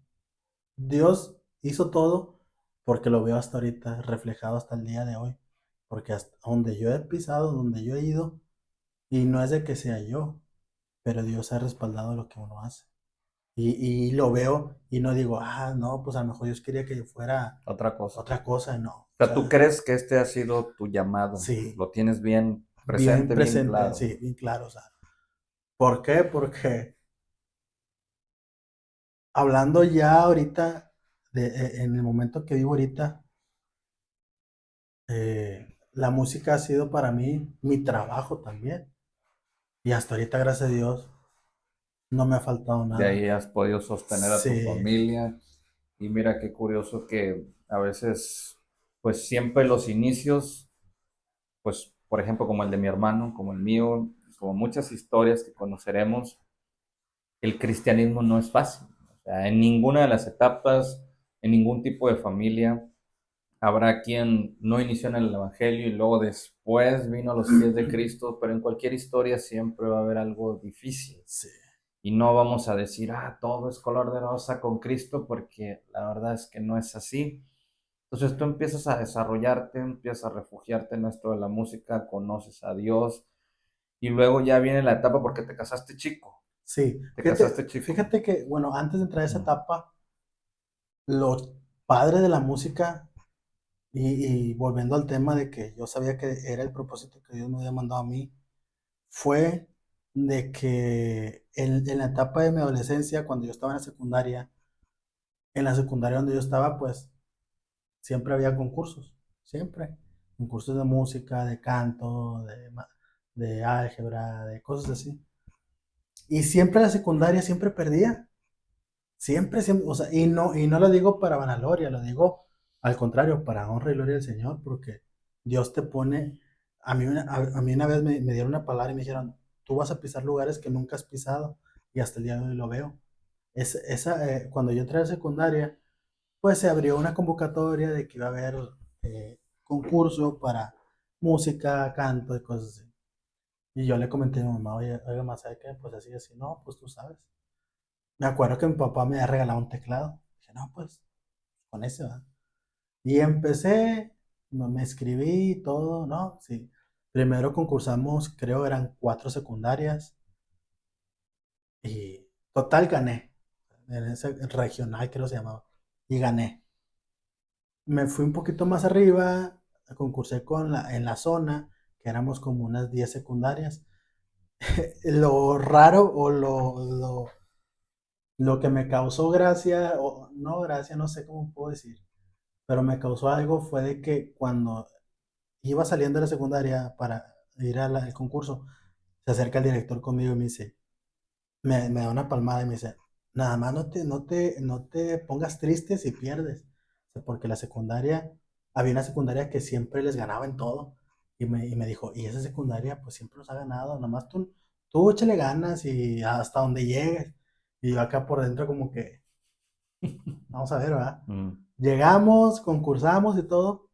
Dios hizo todo porque lo veo hasta ahorita, reflejado hasta el día de hoy. Porque hasta donde yo he pisado, donde yo he ido, y no es de que sea yo, pero Dios ha respaldado lo que uno hace. Y lo veo y no digo, no, pues a lo mejor Dios quería que yo fuera Otra cosa. otra cosa, no. O O sea, ¿tú sea, crees que este ha sido tu llamado? sí, ¿Lo tienes bien bien presente, bien presente, claro? sí, bien claro. O sea, ¿por qué? Porque hablando ya ahorita, en el momento que vivo ahorita, la música ha sido para mí mi trabajo también. Y hasta ahorita, gracias a Dios, no me ha faltado De nada. ahí has podido sostener a tu Sí, familia. Y mira qué curioso que a veces, pues siempre los inicios, pues por ejemplo como el de mi hermano, como el mío, como muchas historias que conoceremos, el cristianismo no es fácil. O sea, en ninguna de las etapas, en ningún tipo de familia, habrá quien no inició en el Evangelio y luego después vino a los pies de Cristo, pero en cualquier historia siempre va a haber algo difícil. sí, Y no vamos a decir, todo es color de rosa con Cristo, porque la verdad es que no es así. Entonces tú empiezas a desarrollarte, empiezas a refugiarte en esto de la música, conoces a Dios y luego ya viene la etapa porque te casaste chico, sí. te casaste chico. Fíjate que, bueno, antes de entrar a esa Mm. etapa, lo padre de la música, y volviendo al tema de que yo sabía que era el propósito que Dios me había mandado a mí, fue de que en la etapa de mi adolescencia, cuando yo estaba en la secundaria donde yo estaba, pues siempre había concursos, siempre. Concursos de música, de canto, de álgebra, de cosas así. Y siempre en la secundaria siempre perdía. Siempre, siempre, o sea, y no lo digo para vanagloria, lo digo al contrario, para honra y gloria del Señor, porque Dios te pone, a mí una vez me dieron una palabra y me dijeron, tú vas a pisar lugares que nunca has pisado, y hasta el día de hoy lo veo. Cuando yo entré a la secundaria, pues se abrió una convocatoria de que iba a haber concurso para música, canto y cosas así. Y yo le comenté a mi mamá, oye, oiga, más, ¿sabe qué? Pues así, así, no, pues tú sabes. Me acuerdo que mi papá me había regalado un teclado. Dije, no, pues con ese va. Y empecé, me escribí y todo, ¿no? Sí. Primero concursamos, creo eran 4 secundarias. Y total gané. En ese regional creo que se llamaba. Y gané. Me fui un poquito más arriba, concursé en la zona, que éramos como unas 10 secundarias. Lo raro o lo que me causó gracia, o no gracia, no sé cómo puedo decir, pero me causó algo fue de que cuando iba saliendo de la secundaria para ir al concurso, se acerca el director conmigo y me dice, me da una palmada y me dice, nada más no te pongas triste si pierdes, o sea, porque la secundaria, había una secundaria que siempre les ganaba en todo, y me dijo, y esa secundaria pues siempre nos ha ganado, nada más tú échale ganas y hasta donde llegues, y yo acá por dentro como que, vamos a ver, ¿verdad? Mm. Llegamos, concursamos y todo,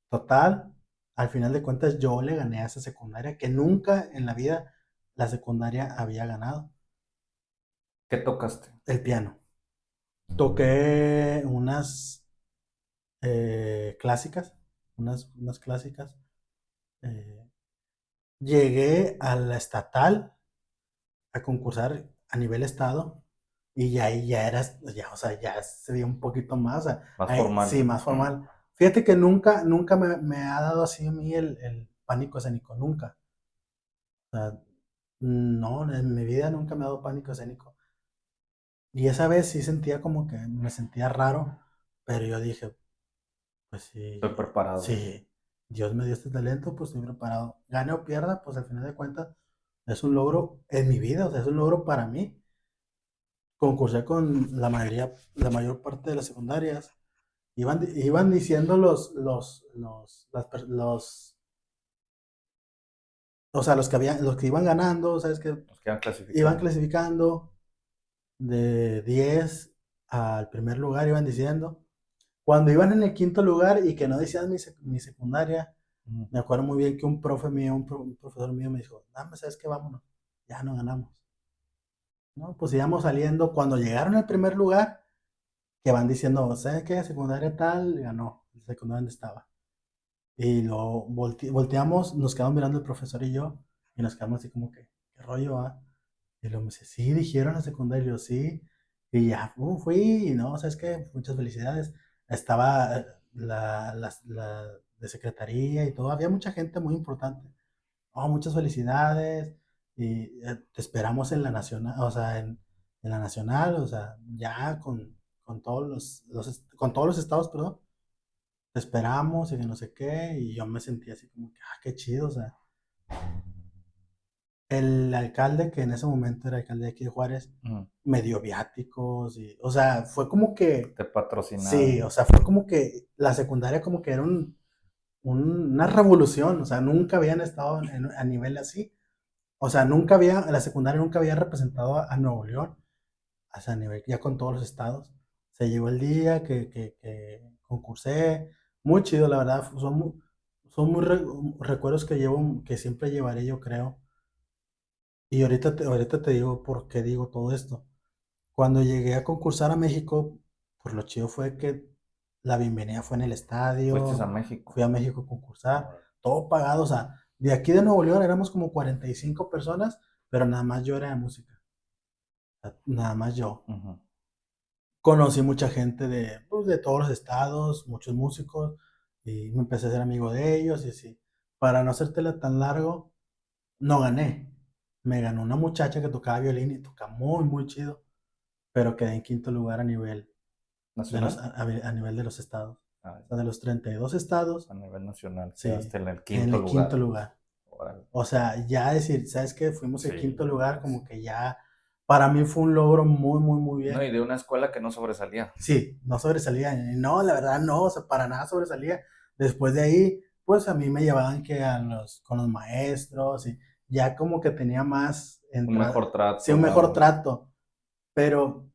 total, al final de cuentas yo le gané a esa secundaria que nunca en la vida la secundaria había ganado, ¿Qué tocaste? el piano. Toqué unas clásicas, unas clásicas. eh, Llegué a la estatal a concursar a nivel estado y ya ahí ya eras, ya, o sea, ya se veía un poquito más, o sea, Más formal. sí, más formal. Fíjate que nunca me ha dado así a mí el pánico escénico, nunca. O sea, no, en mi vida nunca me ha dado pánico escénico. Y esa vez sí sentía como que me sentía raro, pero yo dije, pues Estoy sí, preparado. sí, Dios me dio este talento, pues estoy preparado. Gane o pierda, pues al final de cuentas es un logro en mi vida, o sea, es un logro para mí. Concursé con la mayor parte de las secundarias. Iban diciendo o sea, los que iban ganando, ¿sabes qué? Nos quedan Iban clasificando. clasificando de 10 al primer lugar, iban diciendo. Cuando iban en el quinto lugar y que no decían mi secundaria, Ujú. me acuerdo muy bien que un profe mío, un profesor mío me dijo, dame, ¿sabes qué? Vámonos, ya no ganamos. No, pues íbamos saliendo. Cuando llegaron al primer lugar, que van diciendo, ¿sabes qué? Secundaria tal, ganó, el secundario donde estaba. Y lo volteamos, nos quedamos mirando el profesor y yo, y nos quedamos así como que, ¿qué rollo va? Y luego me dice, sí, dijeron la secundaria, y yo, sí. Y ya, fui, y no, ¿sabes qué? Muchas felicidades. Estaba la de secretaría y todo, había mucha gente muy importante. Oh, muchas felicidades. Y te esperamos en la nacional, o sea, en la nacional, o sea, ya con todos con todos los estados, perdón. Te esperamos y que no sé qué. Y yo me sentí así como que, qué chido, o sea. El alcalde, que en ese momento era alcalde de aquí de Juárez, Ujú. me dio viáticos y, o sea, fue como que, Te patrocinaba. sí, o sea, fue como que la secundaria como que era una revolución, o sea, nunca habían estado a nivel así. O sea, la secundaria nunca había representado a Nuevo León, o sea, a nivel, ya con todos los estados. Se llegó el día que concursé, muy chido, la verdad, son muy recuerdos que llevo, que siempre llevaré, yo creo. Y ahorita te digo por qué digo todo esto. Cuando llegué a concursar a México, pues lo chido fue que la bienvenida fue en el Fuiste a estadio, México. fui a México a concursar, todo pagado, o sea, de aquí de Nuevo León éramos como 45 personas, pero nada más yo era de música, o sea, nada más yo. Ujú. Conocí mucha gente pues, de todos los estados, muchos músicos, y me empecé a ser amigo de ellos y así. Para no hacértela tan largo, no gané. Me ganó una muchacha que tocaba violín y toca muy chido, pero quedé en quinto lugar ¿Nacional? a nivel de los estados. Ah, O sea, de los 32 estados, a nivel nacional. sí, Quedaste en el en quinto el quinto lugar. lugar. Órale. O sea, ya decir, ¿sabes qué? Fuimos el Sí. quinto lugar, como que ya, para mí fue un logro muy No, bien. y de una escuela que no sobresalía. Sí, no sobresalía. No, la verdad no, o sea, para nada sobresalía. Después de ahí, pues a mí me llevaban que con los maestros y ya como que tenía más Un entrada, mejor sí, trato, un mejor más. trato. Pero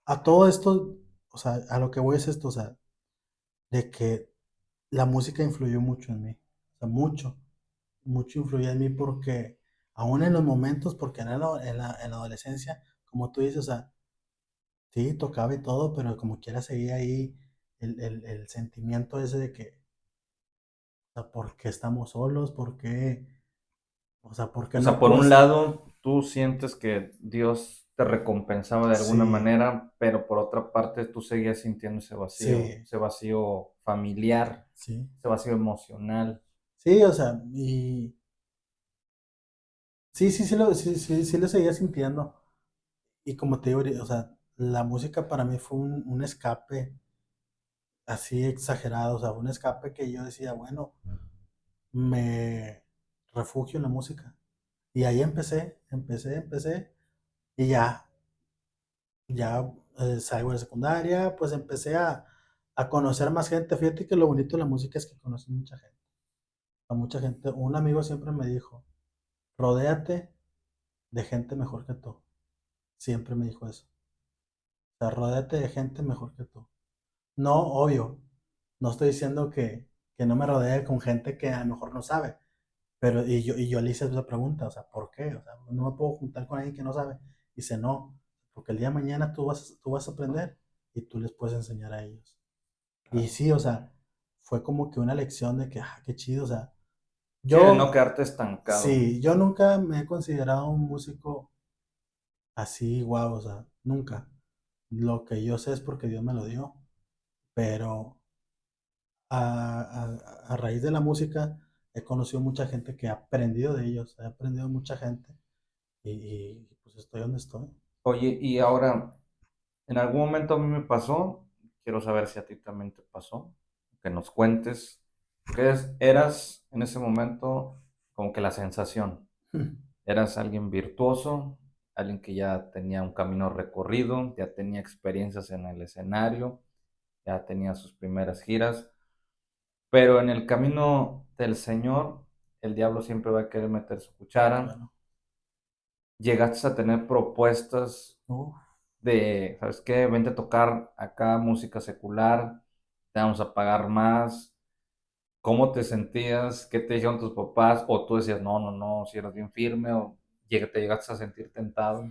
a todo esto, o sea, a lo que voy es esto, o sea, de que la música influyó mucho en mí. O sea, mucho influyó en mí porque aún en los momentos, porque en la adolescencia, como tú dices, o sea, sí, tocaba y todo, pero como quiera seguía ahí el sentimiento ese de que, o sea, ¿por qué estamos solos? O sea, ¿por qué O sea, no por puedo un ser? lado, tú sientes que Dios te recompensaba de alguna Sí, manera, pero por otra parte tú seguías sintiendo sí, ese vacío familiar, sí. ese vacío emocional. Sí, o sea, y sí, sí lo seguía sintiendo. Y como te digo, o sea, la música para mí fue un escape así exagerado, o sea, un escape que yo decía, bueno, me refugio en la música. Y ahí empecé, y ya salgo de secundaria, pues empecé a conocer más gente. Fíjate que lo bonito de la música es que conoces mucha gente. A mucha gente, un amigo siempre me dijo, rodéate de gente mejor que tú. Siempre me dijo eso. O sea, rodéate de gente mejor que tú. No, obvio, no estoy diciendo que no me rodee con gente que a lo mejor no sabe, pero y yo le hice esa pregunta, o sea, ¿por qué? O sea, no me puedo juntar con alguien que no sabe. Dice, no, porque el día de mañana tú vas a aprender y tú les puedes enseñar a ellos. Y Claro. sí, o sea, fue como que una lección de que, qué chido, o sea, Sí, de no yo, quedarte estancado. sí, yo nunca me he considerado un músico así, guau, o sea, nunca. Lo que yo sé es porque Dios me lo dio, pero a raíz de la música he conocido mucha gente que ha aprendido de ellos, he aprendido mucha gente pues estoy donde estoy. Oye, y ahora, en algún momento a mí me pasó, quiero saber si a ti también te pasó, que nos cuentes, eras en ese momento como que la sensación. Eras alguien virtuoso, alguien que ya tenía un camino recorrido, ya tenía experiencias en el escenario, ya tenía sus primeras giras, pero en el camino del Señor, el diablo siempre va a querer meter su cuchara. Claro. Llegaste a tener propuestas Uf, de, ¿sabes qué? Vente a tocar acá música secular, te vamos a pagar más. ¿Cómo te sentías? ¿Qué te dijeron tus papás? O tú decías, no, no, no, si eras bien firme, o te llegaste a sentir tentado.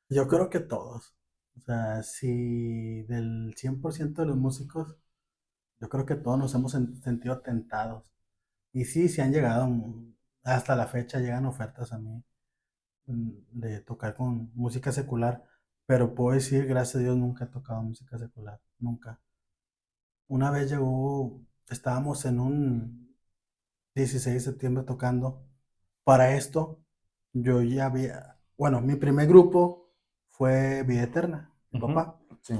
yo creo que todos. O sea, si del 100% de los músicos, yo creo que todos nos hemos sentido tentados. Y sí, sí han llegado, hasta la fecha llegan ofertas a mí de tocar con música secular, pero puedo decir, gracias a Dios, nunca he tocado música secular, nunca. Una vez estábamos en un 16 de septiembre tocando. Para esto, yo ya había, bueno, mi primer grupo fue Vida Eterna, mi Ujú. papá. Sí.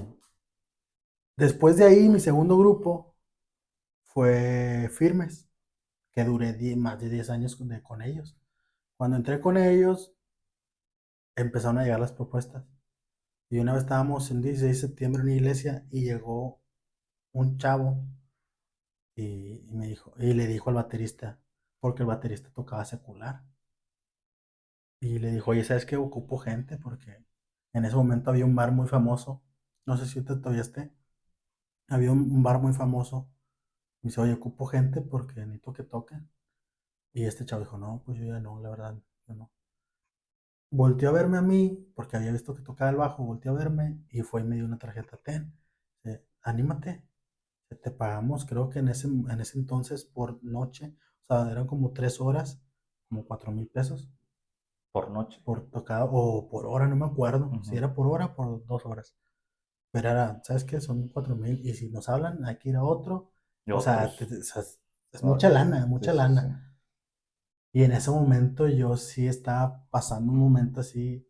Después de ahí, mi segundo grupo fue Firmes, que duré más de 10 años con ellos. Cuando entré con ellos, empezaron a llegar las propuestas. Y una vez estábamos en 16 de septiembre en una iglesia y llegó un chavo y me dijo, y le dijo al baterista, porque el baterista tocaba secular. Y le dijo, oye, ¿sabes qué? Ocupo gente porque en ese momento había un bar muy famoso. No sé si usted todavía esté. Había un bar muy famoso. Me dice, oye, ocupo gente porque necesito que toquen. Y este chavo dijo, no, pues yo ya no, la verdad, yo no. Volteó a verme a mí, porque había visto que tocaba el bajo, volteó a verme y fue y me dio una tarjeta, ten, anímate, te pagamos, creo que en ese entonces por noche, o sea, eran como 3 horas, como 4,000 pesos Por noche. por tocado, o por hora, no me acuerdo, si Ujú. era por hora o por 2 horas. Pero era, ¿sabes qué? Son 4,000 y si nos hablan, hay que ir a otro. Y O sea, otros. o sea, es mucha Órale. lana, Sí, mucha sí, sí. lana. Y en ese momento yo sí estaba pasando un momento así,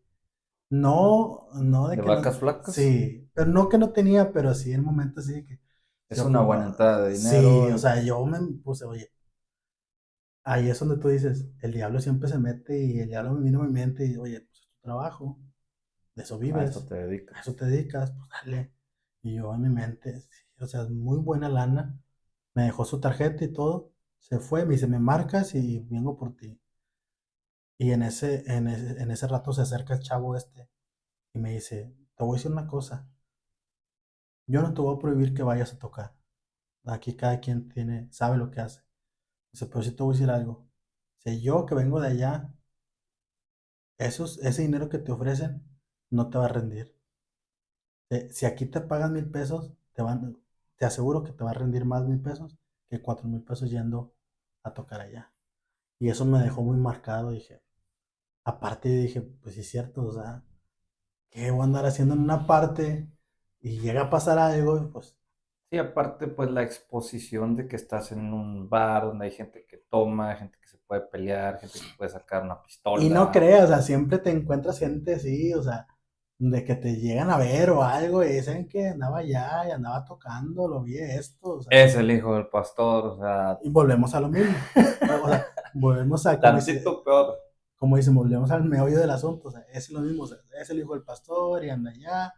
no, no de ¿De que no, vacas flacas? sí, pero no que no tenía, pero sí en un momento así de que se Es una buena ocupa, entrada de sí, dinero. o sea, yo me puse, oye, ahí es donde tú dices, el diablo siempre se mete y el diablo me vino a mi mente y, oye, pues es tu trabajo, de eso A esto vives, te a eso dedicas. te dedicas, pues dale. Y yo en mi mente, sí, o sea, es muy buena lana. Me dejó su tarjeta y todo. Se fue, me dice, me marcas y vengo por ti. Y en ese rato se acerca el chavo este y me dice, te voy a decir una cosa, yo no te voy a prohibir que vayas a tocar. Aquí cada quien sabe lo que hace. Dice, pero sí te voy a decir algo. Si yo que vengo de allá, ese dinero que te ofrecen no te va a rendir. Si aquí te pagan 1,000 pesos, te aseguro que te va a rendir más 1,000 pesos que 4,000 pesos yendo a tocar allá. Y eso me dejó muy marcado. Dije, aparte dije, pues sí es cierto, o sea, ¿qué voy a andar haciendo en una parte? Y llega a pasar algo, y pues, Sí, aparte, pues la exposición de que estás en un bar donde hay gente que toma, gente que se puede pelear, gente que puede sacar una y no pistola. creas, o sea, siempre te encuentras gente así, o sea, de que te llegan a ver o algo y dicen que andaba allá y andaba tocando, lo vi esto, o sea, Es el hijo del pastor, o sea, y volvemos a lo mismo. O sea, volvemos a, tantito peor. como dicen, volvemos al meollo del asunto, o sea, es lo mismo, o sea, es el hijo del pastor y anda allá.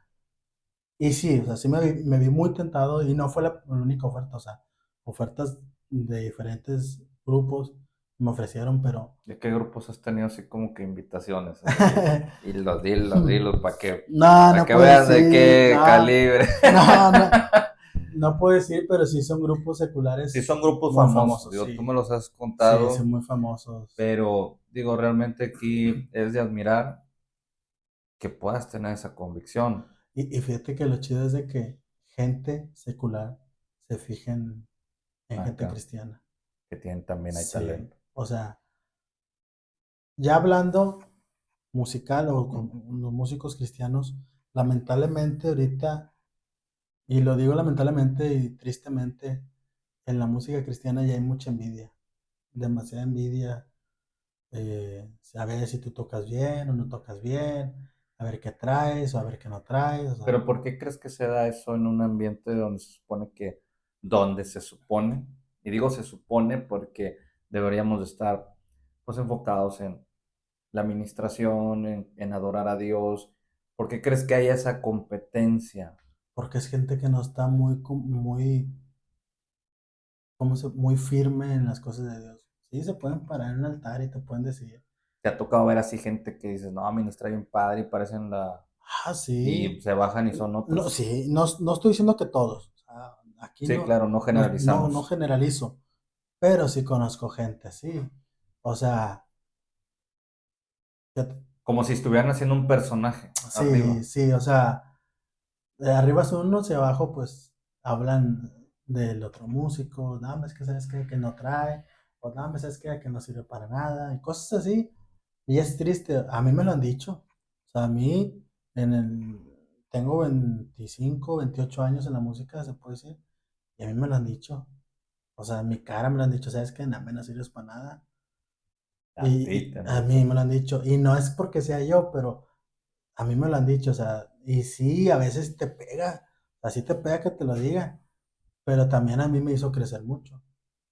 Y sí, o sea, sí me vi muy tentado y no fue la única oferta, o sea, ofertas de diferentes grupos me ofrecieron, pero ¿De qué grupos has tenido así como que invitaciones? Así, dilos, no, para no que puedo veas de decir, qué no, calibre. no, no, no puedo decir, pero sí son grupos Sí, seculares son grupos muy famosos, famosos, digo, tú me sí, los has sí, son contado, muy famosos. pero digo, realmente aquí es de admirar que puedas tener esa convicción. Y fíjate que lo chido es de que gente secular se fija en gente Acá, cristiana. que tienen también hay Sí, talento. o sea, ya hablando musical o con los músicos cristianos, lamentablemente ahorita, y lo digo lamentablemente y tristemente, en la música cristiana ya hay mucha envidia, demasiada envidia, a ver si tú tocas bien o no tocas bien, a ver qué traes o a ver qué no traes, o sea, Pero ¿por qué crees que se da eso en un ambiente donde se supone, y digo se supone porque deberíamos de estar pues enfocados en la administración, en adorar a Dios? ¿Por qué crees que hay esa competencia? porque es gente que no está muy, muy, muy firme en las cosas de Dios. Sí, se pueden parar en un altar y te pueden decir, ¿Te ha tocado ver así gente que dices, no, ministra bien padre y parecen ah, y sí, se bajan y son no, otros? sí, no, no estoy diciendo que todos, o sea, aquí Sí, claro, no no generalizamos. generalizo, pero sí conozco gente así. O sea, que- Como si estuvieran haciendo un personaje sí, arriba. sí, o sea, de arriba son unos y abajo pues hablan del otro músico, no, es que sabes qué, que no trae, o no, sabes qué, que no sirve para nada, y cosas así. Y es triste, a mí me lo han dicho. O sea, a mí, en el, tengo 25 28 años en la música, se puede decir, y a mí me lo han dicho. O sea, en mi cara me lo han dicho, ¿sabes qué? No, no sirves para nada. Y a mí Tantito. me lo han dicho, y no es porque sea yo, pero a mí me lo han dicho, o sea, y sí, a veces te pega, así te pega que te lo digan, pero también a mí me hizo crecer mucho.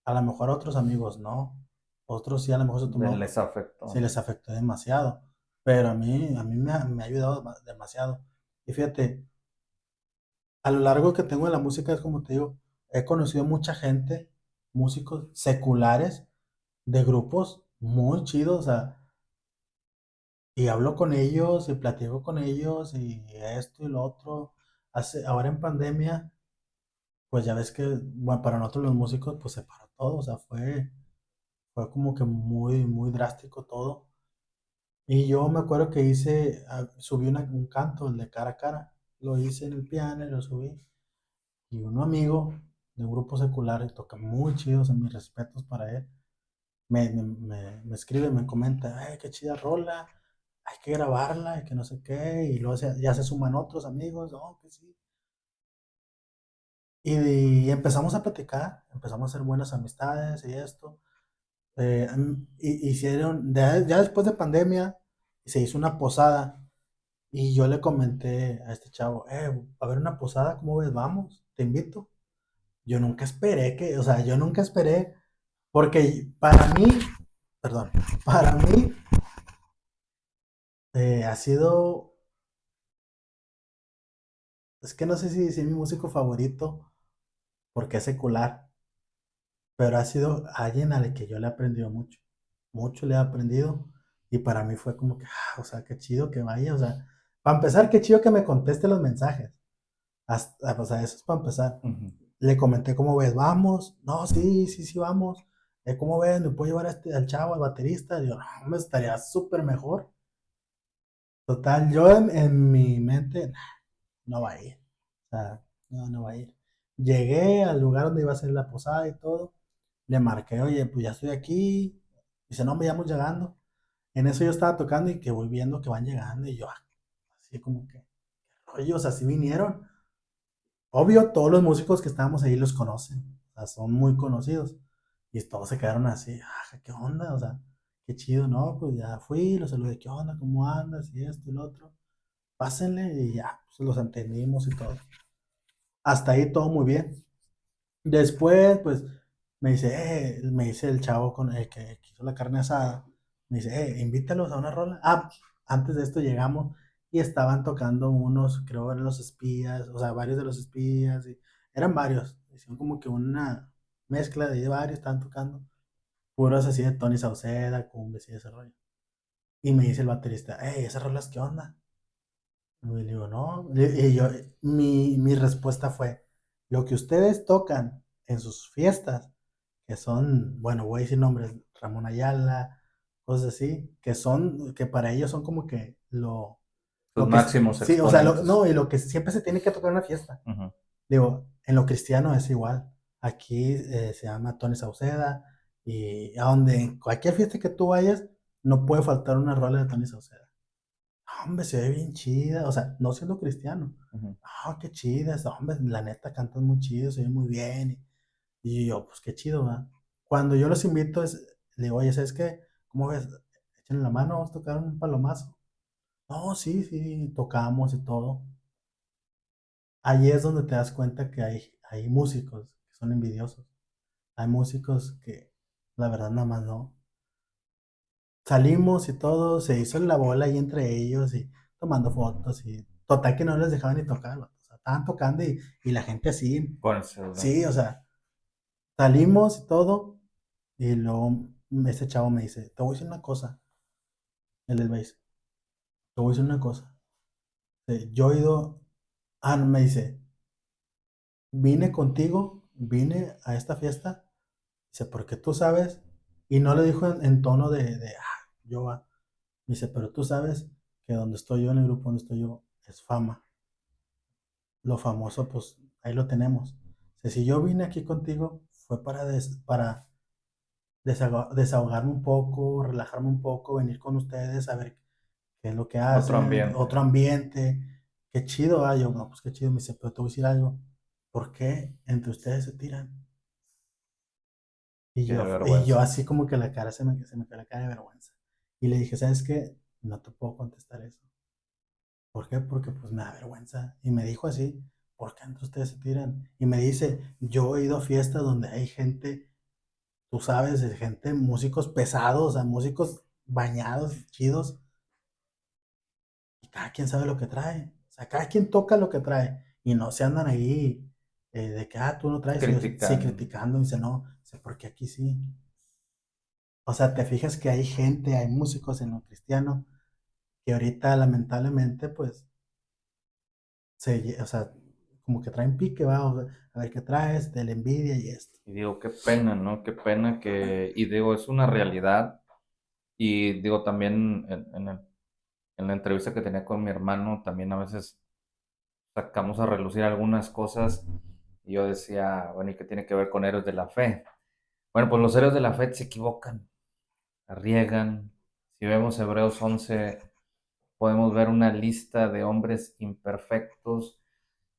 A lo mejor a otros amigos no, otros sí, a lo mejor Les se afectó. les afectó demasiado, pero a mí me ha ayudado demasiado. Y fíjate, a lo largo que tengo en la música, es como te digo, he conocido mucha gente, músicos seculares, de grupos muy chidos, o sea, y hablo con ellos y platico con ellos y esto y lo otro. Ahora en pandemia, pues ya ves que, bueno, para nosotros los músicos, pues se paró todo, o sea, fue como que muy, muy drástico todo. Y yo me acuerdo que subí un canto, el de cara a cara, lo hice en el piano y lo subí. Y un amigo de un grupo secular, que toca muy chidos, en mis respetos para él, me escribe, me comenta, ay, qué chida rola, hay que grabarla y que no sé qué, y luego ya se suman otros amigos, oh, que sí. Y empezamos a platicar, empezamos a hacer buenas amistades y esto. Hicieron, ya después de pandemia, se hizo una posada y yo le comenté a este chavo, va a haber una posada, ¿cómo ves? Vamos, te invito. O sea, yo nunca esperé, porque para mí, perdón, para mí ha sido, es que no sé si es mi músico favorito, porque es secular, pero ha sido alguien al que yo le he aprendido mucho, mucho le he aprendido, y para mí fue como que, o sea, qué chido que vaya, o sea, para empezar, qué chido que me conteste los mensajes, o sea, eso es para empezar. Ujú. Le comenté, ¿cómo ves? Vamos, no, sí, sí, sí, vamos. ¿Cómo ves? ¿Me puedo llevar al chavo, al baterista? Digo, no, me estaría súper mejor. Total, yo en mi mente, "Nah, no va a ir. O sea, no, no va a ir. Llegué al lugar donde iba a ser la posada y todo. Le marqué, oye, pues ya estoy aquí. Dice, no, me llamo llegando. En eso yo estaba tocando y que voy viendo que van llegando. Y yo, así como que, oye, o sea, sí vinieron. Obvio, todos los músicos que estábamos ahí los conocen, o sea, son muy conocidos. Y todos se quedaron así, ¿qué onda? O sea, qué chido, ¿no? Pues ya fui, los saludé, ¿qué onda? ¿Cómo andas? Y esto y lo otro. Pásenle y ya, pues los entendimos y todo. Hasta ahí todo muy bien. Después, pues, me dice el chavo con el que hizo la carne asada, me dice, invítalos a una rola. Antes de esto llegamos y estaban tocando unos, creo eran los espías, o sea, varios de los espías, y eran varios, hicieron como que una mezcla de varios, estaban tocando, puros así de Tony Sauceda, cumbias y ese rollo. Y me dice el baterista, ¿esas rolas qué onda? Y le digo, no. Y yo, mi respuesta fue, lo que ustedes tocan en sus fiestas, que son, bueno, voy a decir nombres, Ramón Ayala, cosas así, que son, que para ellos son como que Sus lo que, máximos sí, o sea, exponentes. no, y lo que siempre se tiene que tocar en una fiesta. Ujú. Digo, en lo cristiano es igual. Aquí se llama Tony Sauceda, y a donde, en cualquier fiesta que tú vayas, no puede faltar una rola de Tony Sauceda. Hombre, se ve bien chida, o sea, no siendo cristiano. Ujú. Qué chida, hombre, la neta cantan muy chido, se ve muy bien. Y yo, pues qué chido, ¿verdad? Cuando yo los invito, le digo, oye, ¿sabes qué? ¿Cómo ves? Échenle la mano, vamos a tocar un palomazo. No, sí, sí, tocamos y todo. Ahí es donde te das cuenta que hay músicos que son envidiosos. Hay músicos que, la verdad, nada más no. Salimos y todo, se hizo la bola ahí entre ellos y tomando fotos y total que no les dejaban ni tocar, vato. O sea, estaban tocando y la gente así, Con el celular. sí, o sea, salimos y todo y luego este chavo me dice, te voy a decir una cosa, el del bass, te voy a decir una cosa. Yo he ido, no, me dice, vine contigo, vine a esta fiesta, dice, porque tú sabes, y no le dijo en tono yo, dice, pero tú sabes que donde estoy yo, en el grupo donde estoy yo, es fama. Lo famoso, pues ahí lo tenemos. Si yo vine aquí contigo, fue para desahogarme un poco, relajarme un poco, venir con ustedes, a ver qué es lo que Otro hacen, ambiente. otro ambiente. Qué chido, yo, no, pues qué chido, me dice, pero te voy a decir algo. ¿Por qué entre ustedes se tiran? Qué Y yo vergüenza. así como que se me cae la cara de vergüenza. Y le dije, ¿sabes qué? No te puedo contestar eso. ¿Por qué? Porque pues me da vergüenza. Y me dijo así, ¿por qué entre ustedes se tiran? Y me dice, yo he ido a fiestas donde hay gente, tú sabes, de gente, músicos pesados, a músicos bañados, chidos, y cada quien sabe lo que trae. O sea, cada quien toca lo que trae. Y no se andan ahí de que, tú no traes, y yo sí Criticando. criticando, y dice, no, dice, porque aquí sí. O sea, te fijas que hay gente, hay músicos en lo cristiano que ahorita lamentablemente pues o sea, como que traen pique, va, o sea, a ver qué traes, de la envidia y esto. Y digo, qué pena, ¿no? Qué pena que, y digo, es una realidad. Y digo, también en la entrevista que tenía con mi hermano, también a veces sacamos a relucir algunas cosas. Y yo decía, bueno, ¿y qué tiene que ver con héroes de la fe? Bueno, pues los héroes de la fe se equivocan, la riegan. Si vemos Hebreos 11 podemos ver una lista de hombres imperfectos.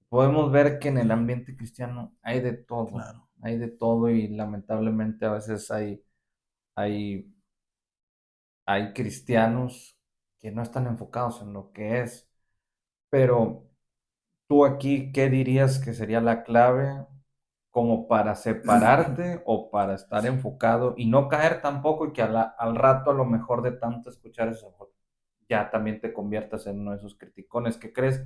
Podemos ver que en el ambiente cristiano Claro. hay de todo y lamentablemente a veces hay, hay cristianos que no están enfocados en lo que es. Pero tú aquí, ¿qué dirías que sería la clave como para separarte o para estar enfocado y no caer tampoco y que al rato a lo mejor de tanto escuchar eso, ya también te conviertas en uno de esos criticones? ¿Qué crees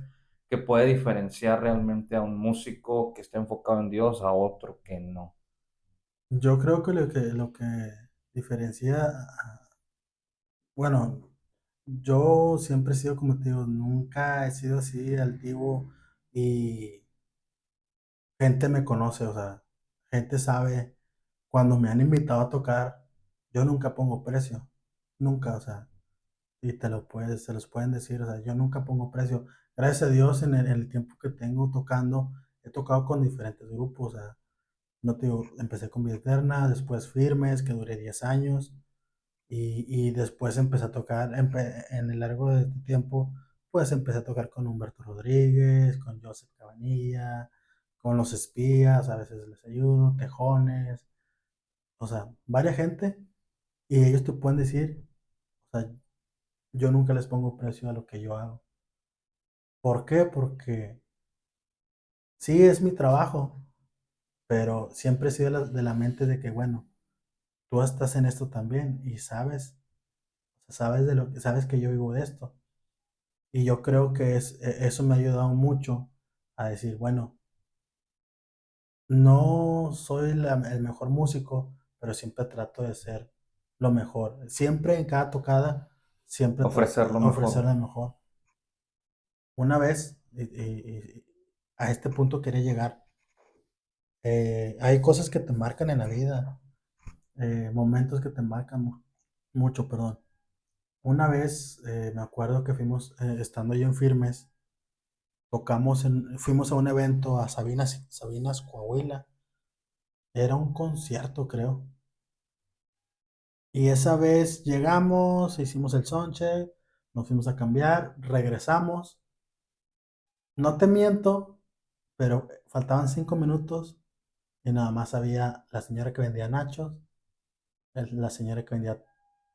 que puede diferenciar realmente a un músico que está enfocado en Dios a otro que no? Yo creo que lo que diferencia, bueno, yo siempre he sido como te digo, nunca he sido así altivo y gente me conoce, o sea, gente sabe, cuando me han invitado a tocar, yo nunca pongo precio, nunca, o sea, y se los pueden decir, o sea, yo nunca pongo precio. Gracias a Dios en el tiempo que tengo tocando, he tocado con diferentes grupos, o sea, no te digo, empecé con Vida Eterna, después Firmes, que duré 10 años, y después empecé a tocar, en el largo de este tiempo, pues empecé a tocar con Humberto Rodríguez, con Joseph Cabanilla, con Los Espías, a veces les ayudo, Tejones, o sea, varias gente, y ellos te pueden decir, o sea, yo nunca les pongo precio a lo que yo hago. ¿Por qué? Porque sí es mi trabajo, pero siempre he sido de la mente de que, bueno, tú estás en esto también y sabes, o sea, sabes que yo vivo de esto. Y yo creo que eso me ha ayudado mucho a decir, bueno, no soy el mejor músico, pero siempre trato de ser lo mejor. Siempre en cada tocada, siempre Ofrecer lo ofrecer mejor. lo mejor. Una vez, y a este punto quería llegar, hay cosas que te marcan en la vida, momentos que te marcan mucho, perdón. Una vez me acuerdo que fuimos, estando yo en Firmes, fuimos a un evento a Sabinas, Coahuila. Era un concierto, creo. Y esa vez llegamos, hicimos el soundcheck, nos fuimos a cambiar, regresamos. No te miento, pero faltaban 5 minutos y nada más había la señora que vendía nachos, la señora que vendía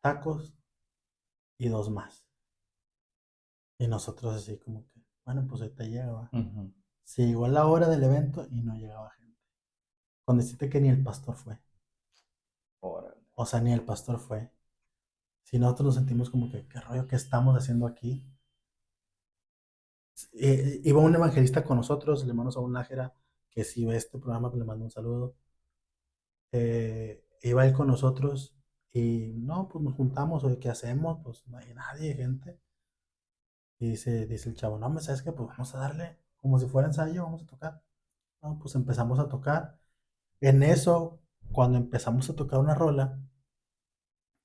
tacos y dos más. Y nosotros así como que, bueno, pues ahorita llega, va. Ujú. Se llegó la hora del evento y no llegaba gente. Con decirte que ni el pastor fue. Órale. O sea, ni el pastor fue. Si nosotros nos sentimos como que, ¿qué rollo que estamos haciendo aquí? Iba un evangelista con nosotros, el hermano Saúl Nájera, que si ve este programa, pues le mando un saludo. Iba él con nosotros y no, pues nos juntamos, oye, ¿qué hacemos? Pues no hay nadie, gente. Y dice el chavo, no, ¿me sabes qué? Pues vamos a darle, como si fuera ensayo, vamos a tocar. No, pues empezamos a tocar. En eso, cuando empezamos a tocar una rola,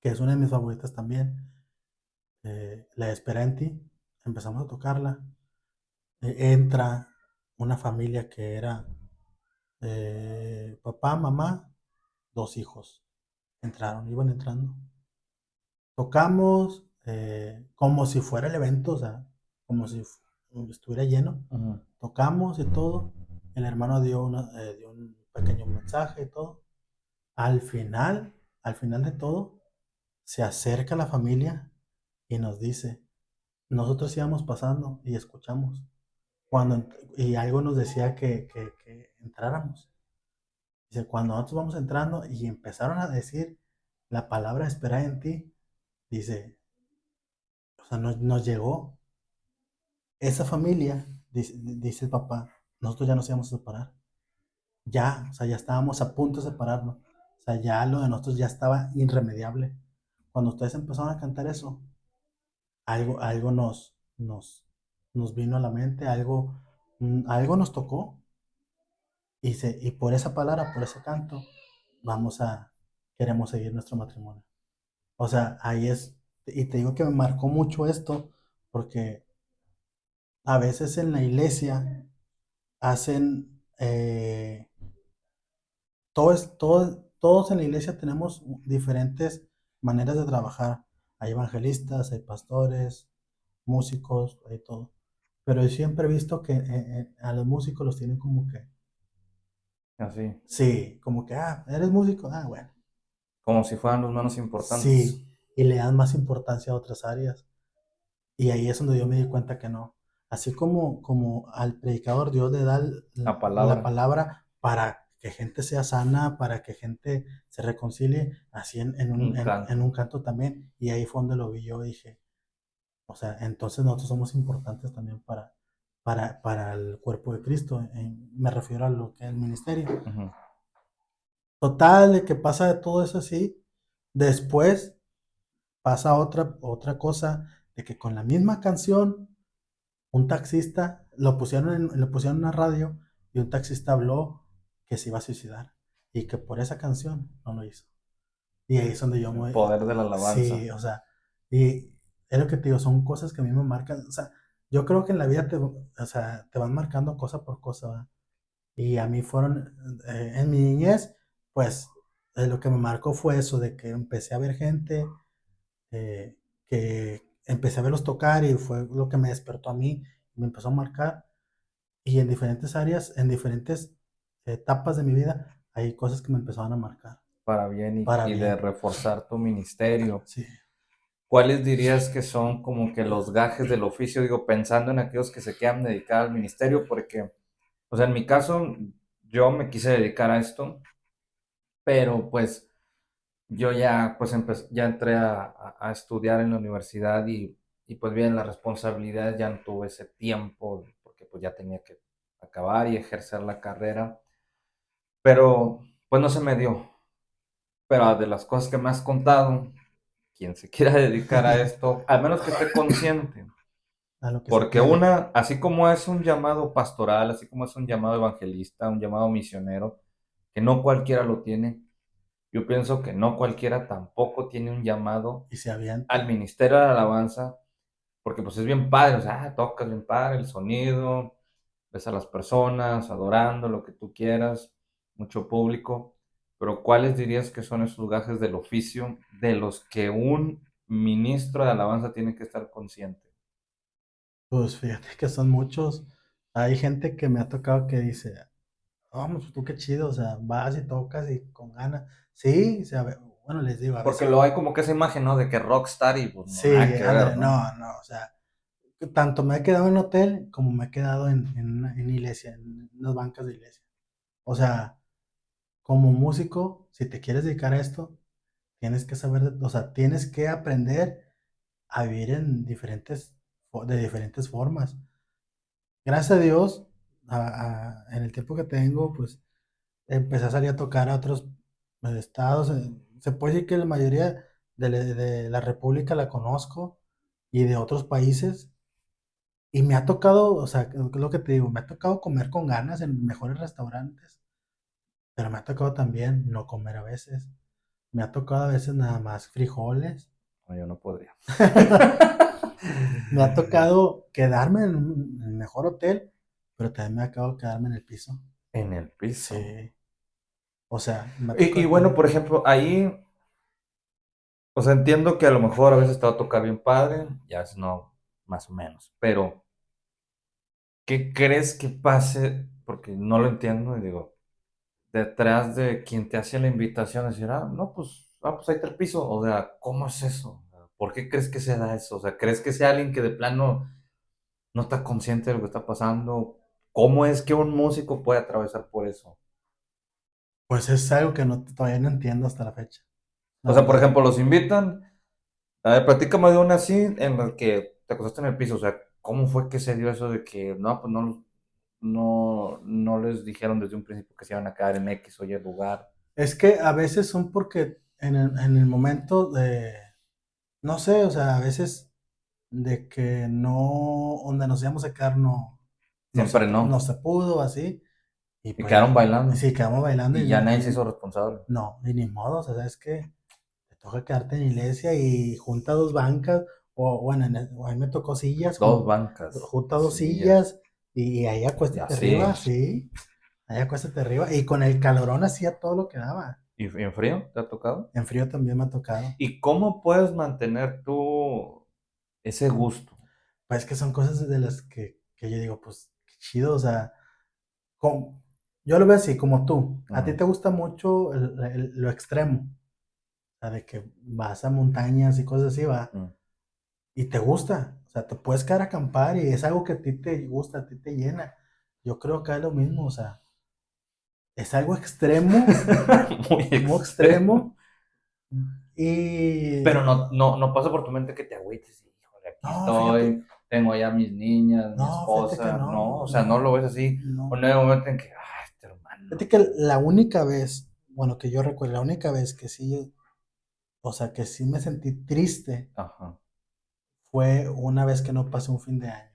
que es una de mis favoritas también, La Espera en Ti, empezamos a tocarla. Entra una familia que era papá, mamá, dos hijos. Iban entrando. Tocamos como si fuera el evento, o sea, como si estuviera lleno. Ujú. Tocamos y todo. El hermano dio un pequeño mensaje y todo. Al final, al final de todo, se acerca la familia y nos dice, nosotros íbamos pasando y escuchamos. Y algo nos decía que entráramos. Dice, cuando nosotros vamos entrando y empezaron a decir la palabra esperar en ti, dice, o sea, nos llegó esa familia, dice el papá, nosotros ya nos íbamos a separar. Ya, o sea, ya estábamos a punto de separarnos. O sea, ya lo de nosotros ya estaba irremediable. Cuando ustedes empezaron a cantar eso, algo nos vino a la mente, algo nos tocó. Y por esa palabra, por ese canto, vamos a, queremos seguir nuestro matrimonio. O sea, ahí es, y te digo que me marcó mucho esto, porque a veces en la iglesia hacen, todos en la iglesia tenemos diferentes maneras de trabajar. Hay evangelistas, hay pastores, músicos, hay todo. Pero yo siempre he visto que a los músicos los tienen como que, Así. sí, como que, eres músico, bueno. Como si fueran los menos importantes. Sí, y le dan más importancia a otras áreas. Y ahí es donde yo me di cuenta que no. Así como al predicador Dios le da La la palabra. palabra para que gente sea sana, para que gente se reconcilie, así Un canto. en un canto también. Y ahí fue donde lo vi yo, dije, o sea, entonces nosotros somos importantes también para el cuerpo de Cristo. Me refiero a lo que es el ministerio. Ujú. Total, de que pasa de todo eso así. Después pasa otra cosa, de que con la misma canción, un taxista lo pusieron en una radio y un taxista habló que se iba a suicidar y que por esa canción no lo hizo. Y ahí es donde yo El me... poder de la alabanza. Sí, o sea, y es lo que te digo, son cosas que a mí me marcan, o sea, yo creo que en la vida o sea, te van marcando cosa por cosa, ¿verdad? Y a mí fueron, en mi niñez, pues, lo que me marcó fue eso, de que empecé a ver gente, que empecé a verlos tocar y fue lo que me despertó a mí, me empezó a marcar. Y en diferentes áreas, en diferentes etapas de mi vida, hay cosas que me empezaron a marcar para bien para y de bien. reforzar tu ministerio. Sí, ¿Cuáles dirías que son como que los gajes del oficio? Digo, pensando en aquellos que se quieran dedicar al ministerio, porque, o sea, en mi caso, yo me quise dedicar a esto, pero pues yo ya, pues ya entré a estudiar en la universidad y pues bien, las responsabilidades ya no tuve ese tiempo, porque pues ya tenía que acabar y ejercer la carrera, pero pues no se me dio. Pero de las cosas que me has contado, quien se quiera dedicar a esto, al menos que esté consciente. a lo que se Porque puede. una, así como es un llamado pastoral, así como es un llamado evangelista, un llamado misionero, que no cualquiera lo tiene, yo pienso que no cualquiera tampoco tiene un llamado Y se al avienta. ministerio de la alabanza, porque pues es bien padre, o sea, tocas bien padre, el sonido, ves a las personas adorando, lo que tú quieras, mucho público, pero ¿cuáles dirías que son esos gajes del oficio de los que un ministro de alabanza tiene que estar consciente? Pues fíjate que son muchos. Hay gente que me ha tocado que dice, vamos, pues tú qué chido, o sea, vas y tocas y con ganas. Sí, o sea, bueno, les digo, a Porque veces, lo hay como que esa imagen, ¿no? De que rockstar y pues no, nada sí, que ver, ándale, ¿no? no, no, o sea, tanto me he quedado en hotel como me he quedado en iglesia, en las bancas de iglesia. O sea, como músico, si te quieres dedicar a esto, tienes que saber, o sea, tienes que aprender a vivir en diferentes, de diferentes formas. Gracias a Dios, en el tiempo que tengo, pues empecé a salir a tocar a otros estados. Se puede decir que la mayoría de la República la conozco y de otros países. Y me ha tocado, o sea, lo que te digo, me ha tocado comer con ganas en mejores restaurantes, pero me ha tocado también no comer a veces. Me ha tocado a veces nada más frijoles. No, yo no podría. Me ha tocado quedarme en el mejor hotel, pero también me ha tocado quedarme en el piso. En el piso. Sí. O sea, me ha Y tocado bueno, todo. por ejemplo, ahí, o sea, entiendo que a lo mejor a veces te va a tocar bien padre, y a veces no, más o menos. Pero, ¿qué crees que pase? Porque no lo entiendo y digo, detrás de quien te hace la invitación, decir, no, pues ahí está el piso. O sea, ¿cómo es eso? ¿Por qué crees que se da eso? O sea, ¿crees que sea alguien que de plano no está consciente de lo que está pasando? ¿Cómo es que un músico puede atravesar por eso? Pues es algo que no, todavía no entiendo hasta la fecha, la O sea, por verdad. ejemplo, los invitan, a ver, platícame de una así en la que te acostaste en el piso. O sea, ¿cómo fue que se dio eso de que no, pues no les dijeron desde un principio que se iban a quedar en X o Y lugar? Es que a veces son porque en el momento de, no sé, o sea, a veces de que no, donde nos íbamos a quedar Siempre no no. se pudo, así, y Y pues quedaron ya, bailando. sí, quedamos bailando Y ya nadie se hizo responsable. no, y ni modo, o sea, es que te toca quedarte en la iglesia y junta dos bancas, o bueno, o a mí me tocó sillas, Dos bancas, junta dos sillas, sillas, y ahí y acuéstate así. arriba, sí, ahí acuéstate arriba, y con el calorón hacía todo lo que daba. ¿Y en frío te ha tocado? En frío también me ha tocado. ¿Y cómo puedes mantener tú ese gusto? Pues que son cosas de las que yo digo, pues qué chido, o sea, como, yo lo veo así, como tú, a ti Ujú. te gusta mucho lo extremo, o sea, de que vas a montañas y cosas así, va, Mm. y te gusta, o sea, te puedes quedar a acampar y es algo que a ti te gusta, a ti te llena. Yo creo que es lo mismo, o sea, es algo extremo, Muy muy extremo. extremo, y Pero no pasa por tu mente que te agüites y, híjole, aquí no, fíjate, estoy, tengo ya mis niñas, mi fíjate que esposa, no, no, o sea, no lo ves así. O no. no hay un momento en que, este Fíjate hermano. que la única vez, bueno, que yo recuerdo, la única vez que sí, o sea, que sí me sentí triste Ajá, fue una vez que no pasé un fin de año,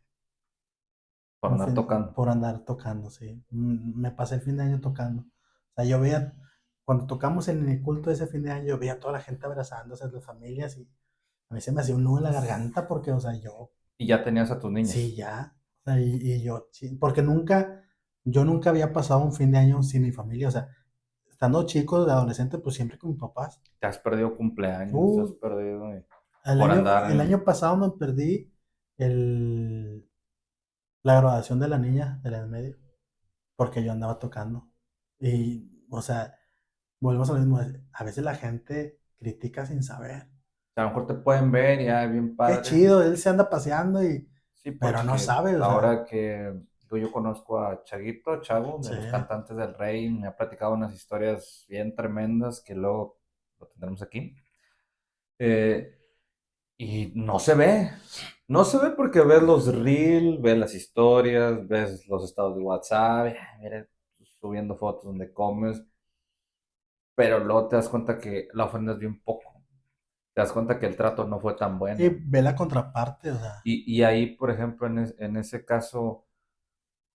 por andar tocando. por andar tocando, sí. Me pasé el fin de año tocando. O sea, yo veía, cuando tocamos en el culto de ese fin de año, yo veía a toda la gente abrazándose, las familias, y a mí se me hacía un nudo en la garganta porque, o sea, yo, Y ya tenías a tus sí, niñas. ya, o sea, y yo, sí, porque yo nunca había pasado un fin de año sin mi familia, o sea, estando chico, de adolescente, pues siempre con mis papás. Te has perdido cumpleaños, te has Uh, perdido. por andar El en... año pasado me perdí el, la graduación de la niña de la en medio, porque yo andaba tocando. Y, o sea, volvemos a lo mismo. A veces la gente critica sin saber. A lo mejor te pueden ver y ya, bien Qué padre. chido, él se anda paseando Sí, pero no porque sabe, o sea, ahora que yo conozco a Chaguito, Chavo, de sí. los cantantes del Rey, me ha platicado unas historias bien tremendas que luego lo tendremos aquí. Eh, y no se ve porque ves los reels, ves las historias, ves los estados de WhatsApp, mira, subiendo fotos donde comes, pero luego te das cuenta que la ofendas bien poco, te das cuenta que el trato no fue tan Y bueno. ve la contraparte, o sea, Y ahí, por ejemplo, en ese caso,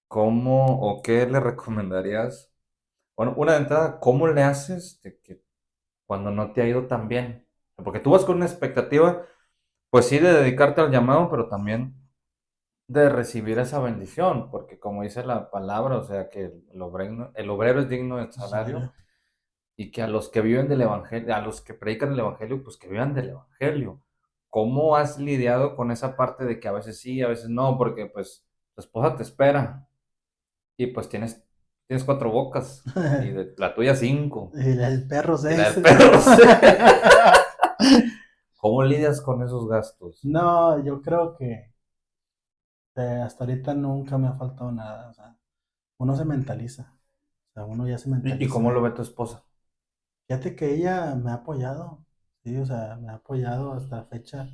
¿cómo o qué le recomendarías? Bueno, una de entrada, ¿cómo le haces de que cuando no te ha ido tan bien? Porque tú vas con una expectativa, pues sí, de dedicarte al llamado, pero también de recibir esa bendición, porque como dice la palabra, o sea, que el obrero es digno del el salario salario. y que a los que viven del evangelio, a los que predican el evangelio, pues que vivan del evangelio. ¿Cómo has lidiado con esa parte de que a veces sí, a veces no? Porque pues tu esposa te espera y pues tienes cuatro bocas y de la tuya cinco Y el perro y la 6. del perro ¿Cómo lidias con esos gastos? No, yo creo que hasta ahorita nunca me ha faltado nada, o sea, uno se mentaliza, o sea, uno ya se ¿Y cómo lo mentaliza. ve tu esposa? Fíjate que ella me ha apoyado, sí, o sea, me ha apoyado hasta la fecha.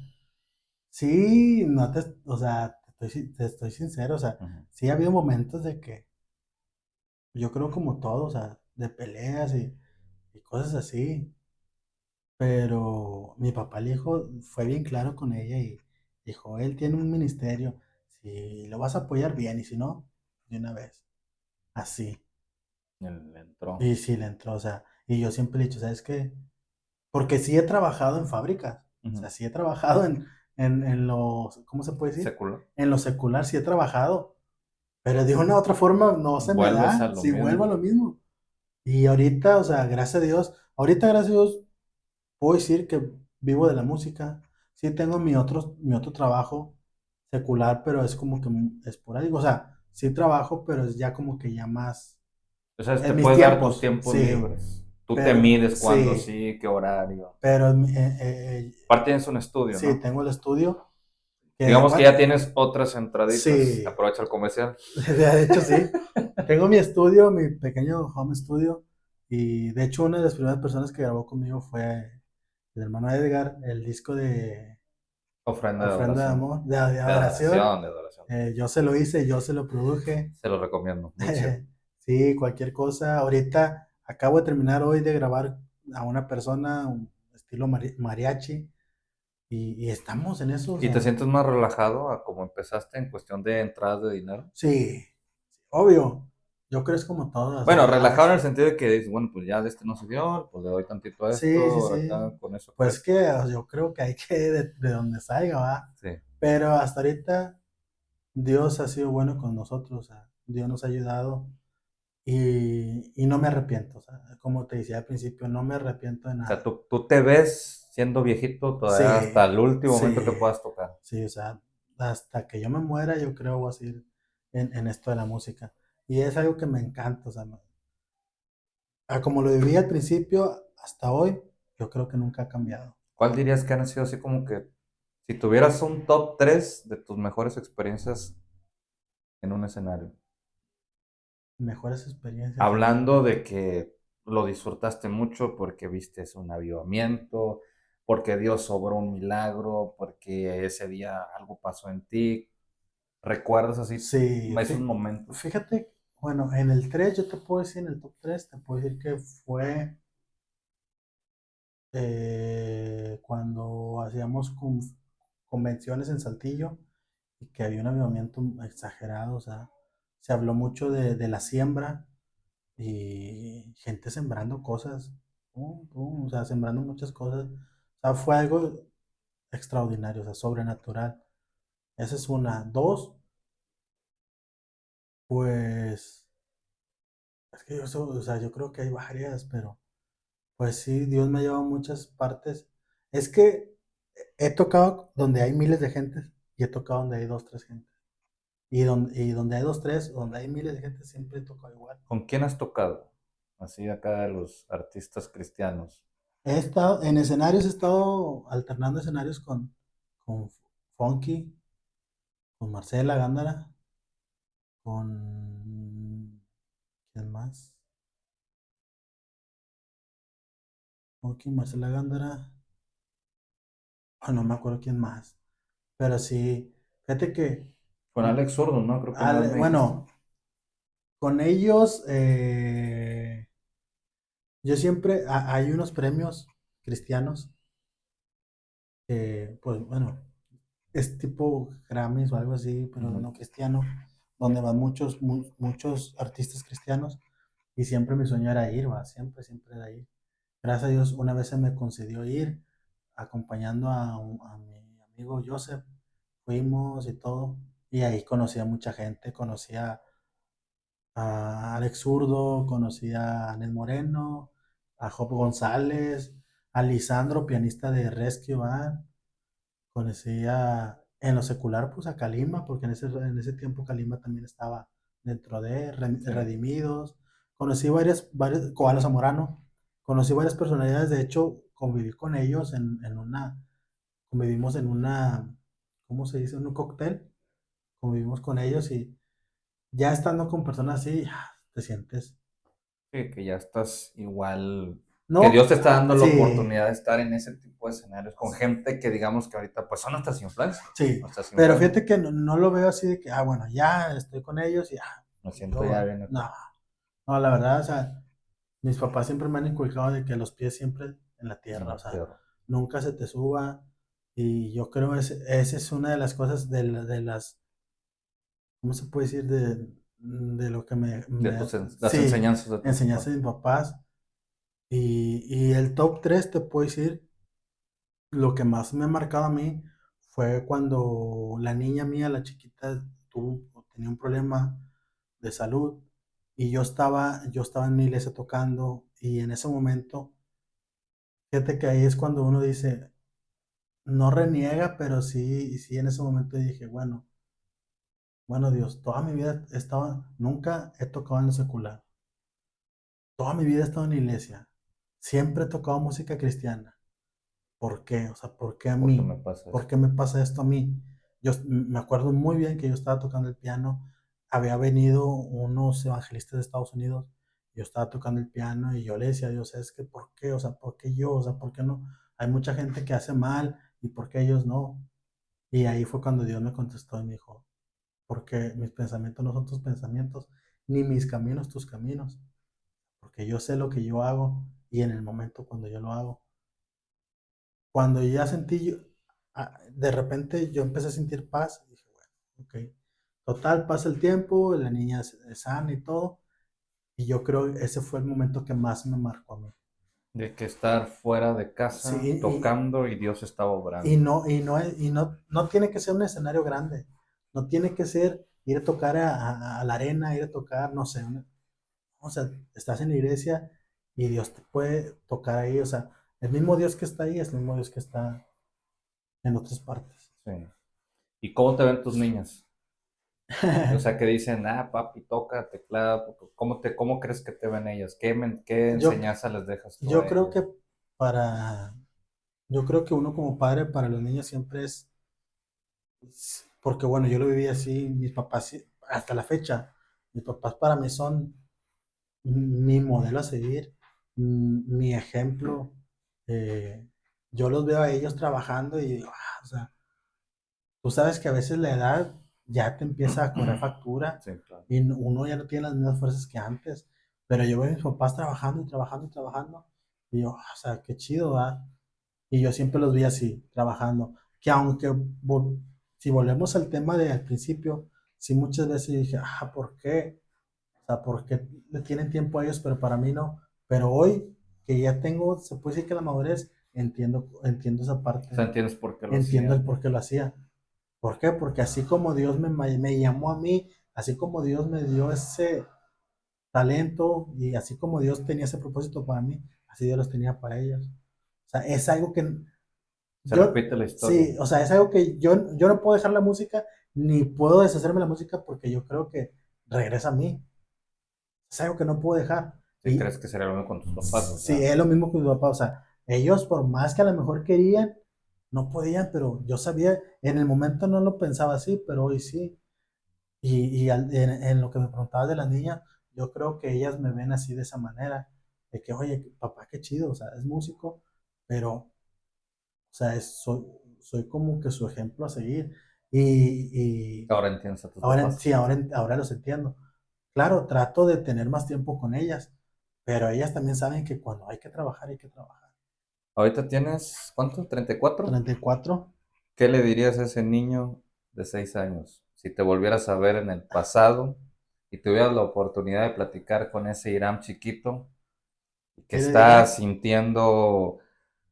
Sí, no te, o sea, te estoy sincero, o sea, Ujú. sí ha habido momentos de que yo creo como todo, o sea, de peleas y cosas así. Pero mi papá le dijo, fue bien claro con ella y dijo, él tiene un ministerio, si lo vas a apoyar bien y si no, de una vez. Así. Le entró. Y sí le entró, o sea, y yo siempre le he dicho, ¿sabes qué? Porque sí he trabajado en fábricas, o Ujú. sea, sí he trabajado en los, ¿cómo se puede decir? Secular. En lo secular sí he trabajado, pero de una u otra forma no se me Vuelves a da, lo si vuelvo a mismo. lo mismo. Y ahorita, o sea, gracias a Dios, ahorita gracias a Dios puedo decir que vivo de la música. Sí tengo mi otro trabajo secular, pero es como que esporádico. O sea, sí trabajo, pero es ya como que ya más O sea, te en mis puedes dar tus tiempos, tiempos sí. libres. Tú te Pero mides cuándo sí, sí, qué horario. pero Aparte tienes un estudio, sí, ¿no? tengo el estudio que, Digamos que bueno, ya tienes otras entraditas. sí, Aprovecha el comercial. de hecho sí. Tengo mi estudio, mi pequeño home studio, y de hecho una de las primeras personas que grabó conmigo fue el hermano Edgar, el disco de Ofrenda de Ofrenda de adoración. amor, de De adoración. adoración, de adoración. Yo se lo hice, yo se lo produje. Se lo recomiendo. Muy chido. Sí, cualquier cosa. Ahorita acabo de terminar hoy de grabar a una persona, un estilo mariachi, y estamos en eso, o ¿Y te sea, sientes más relajado a como empezaste en cuestión de entradas de dinero? sí, obvio. Yo creo es como todo, o sea, Bueno, ya relajado en es, el sentido de que dices, bueno, pues ya de este no se dio, pues le doy tantito a sí, sí, esto, sí. acá con eso Pues crezco. que yo creo que hay que de donde salga, va. Sí. Pero hasta ahorita Dios ha sido bueno con nosotros, o sea, Dios nos ha ayudado. Y no me arrepiento, o sea, como te decía al principio, no me arrepiento de O sea, nada. tú te ves siendo viejito todavía Sí, hasta el último momento que sí, puedas tocar. sí, o sea, hasta que yo me muera, yo creo voy a seguir en esto de la música. Y es algo que me encanta, o sea, como lo viví al principio hasta hoy, yo creo que nunca ha cambiado. ¿Cuál dirías que han sido así como que, si tuvieras un top 3 de tus mejores experiencias en un escenario? Mejores experiencias. Hablando de que lo disfrutaste mucho porque viste un avivamiento, porque Dios obró un milagro, porque ese día algo pasó en ti. ¿Recuerdas así Sí, esos momentos? fíjate, bueno, en el 3 yo te puedo decir, en el top 3 te puedo decir que fue cuando hacíamos convenciones en Saltillo y que había un avivamiento exagerado, o sea, se habló mucho de la siembra y gente sembrando cosas, pum, pum, o sea, sembrando muchas cosas, o sea, fue algo extraordinario, o sea, sobrenatural. Esa es una. Dos, pues, es que o sea, yo creo que hay varias, pero pues sí, Dios me ha llevado a muchas partes. Es que He tocado donde hay miles de gente y he tocado donde hay dos, tres gente. Y donde hay dos, tres, donde hay miles de gente, siempre he tocado igual. ¿Con quién has tocado? Así acá de los artistas cristianos. En escenarios, he estado alternando escenarios con Funky, con Marcela Gándara, con... ¿Quién más? Funky, Marcela Gándara. No me acuerdo quién más. Pero sí, fíjate que, Con Alex Zurdo, ¿no? Creo que una vez me dijiste. bueno, con ellos, yo siempre, hay unos premios cristianos, pues bueno, es tipo Grammys o algo así, pero Ujú. no cristiano, donde van muchos artistas cristianos, y siempre mi sueño era ir, va, siempre, siempre era ir. Gracias a Dios, una vez se me concedió ir, acompañando a mi amigo Joseph, fuimos y todo, y ahí conocí a mucha gente, conocí a Alex Zurdo, conocí a Anel Moreno, a Job González, a Lisandro, pianista de Rescue Band. Conocí en lo secular, pues a Kalima, porque en ese tiempo Kalima también estaba dentro de Sí. Redimidos. Conocí varias, Koala Zamorano, conocí varias personalidades. De hecho, conviví con ellos convivimos en una, ¿cómo se dice? En un cóctel, convivimos con ellos, y ya estando con personas así, te sientes. Sí, que ya estás igual, que Dios No, te está dando la sí, oportunidad de estar en ese tipo de escenarios con gente que digamos que ahorita pues son sí, nuestras pero influencias. fíjate que no lo veo así de que, bueno, ya estoy con ellos y Me siento yo, ya bien no, acá. no, la verdad, o sea, mis papás siempre me han inculcado de que los pies siempre en la En tierra, o la sea, tierra. nunca se te suba, y yo creo esa es una de las cosas ¿cómo se puede decir? De lo que Las sí, enseñanzas de tus enseñanza papás. de mis papás, y el top 3 te puedo decir, lo que más me ha marcado a mí fue cuando la niña mía, la chiquita, tenía un problema de salud, y yo estaba en mi iglesia tocando, y en ese momento, fíjate que ahí es cuando uno dice, no reniega, pero sí, sí, en ese momento dije, bueno, bueno, Dios, toda mi vida nunca he tocado en lo secular, toda mi vida he estado en la iglesia, siempre he tocado música cristiana. ¿Por qué? O sea, ¿por qué a ¿Por qué me mí? pasa ¿Por esto? qué me pasa esto a mí? Me acuerdo muy bien que yo estaba tocando el piano, había venido unos evangelistas de Estados Unidos, yo estaba tocando el piano y yo le decía a Dios, es que ¿por qué? O sea, ¿por qué yo? O sea, ¿por qué no? Hay mucha gente que hace mal, y ¿por qué ellos no? Y ahí fue cuando Dios me contestó y me dijo, porque mis pensamientos no son tus pensamientos, ni mis caminos tus caminos, porque yo sé lo que yo hago, y en el momento cuando yo lo hago. Cuando ya de repente yo empecé a sentir paz, y dije, bueno, ok. Total, pasa el tiempo, la niña es sana y todo, y yo creo que ese fue el momento que más me marcó a mí. De que estar fuera de Sí, casa tocando y Dios estaba y obrando. no tiene que ser un escenario grande, no tiene que ser ir a tocar a la arena, ir a tocar, no sé, o sea, estás en la iglesia y Dios te puede tocar ahí, o sea, el mismo Dios que está ahí es el mismo Dios que está en otras partes. Sí. ¿Y cómo te ven tus niñas? O sea, que dicen, papi, toca teclado. ¿Cómo crees que te ven ellas? ¿Qué Yo, enseñanza les dejas tú yo a creo ellas? que para, yo creo que uno como padre para los niños siempre porque bueno, yo lo viví así, mis papás, hasta la fecha, mis papás para mí son mi modelo a seguir, mi ejemplo. eh, yo los veo a ellos trabajando y digo, o sea, tú sabes que a veces la edad ya te empieza a cobrar factura, Sí, claro. y uno ya no tiene las mismas fuerzas que antes, pero yo veo a mis papás trabajando y trabajando y trabajando, y yo, o sea, qué chido, ¿va? Y yo siempre los vi así, trabajando. Que aunque si volvemos al tema del principio, sí muchas veces yo dije, ¿por qué? O sea, ¿por qué le tienen tiempo a ellos, pero para mí no? Pero hoy, que ya tengo, se puede decir que la madurez, entiendo esa O sea, parte, ¿entiendes por qué lo entiendo el hacían? por qué lo hacía. ¿Por qué? Porque así como Dios me llamó a mí, así como Dios me dio ese talento, y así como Dios tenía ese propósito para mí, así Dios los tenía para ellos. O sea, es algo que Se Yo, repite la historia. sí, o sea, es algo que yo no puedo dejar la música, ni puedo deshacerme de la música porque yo creo que regresa a mí. Es algo que no puedo dejar. ¿Sí Y crees que sería lo mismo con tus papás? O sí, sea, es lo mismo que mi papá, o sea, ellos por más que a lo mejor querían, no podían, pero yo sabía, en el momento no lo pensaba así, pero hoy sí. En lo que me preguntabas de las niñas, yo creo que ellas me ven así de esa manera, de que, oye, papá, qué chido, o sea, es músico, pero, o sea, soy como que su ejemplo a seguir. Y ahora entiendes a tus ahora, papás. sí, ahora los entiendo. Claro, trato de tener más tiempo con ellas, pero ellas también saben que cuando hay que trabajar, hay que trabajar. Ahorita tienes, ¿cuánto? ¿34? 34. ¿Qué le dirías a ese niño de 6 años? Si te volvieras a ver en el pasado y tuvieras la oportunidad de platicar con ese Irán chiquito que ¿Qué le está diría? sintiendo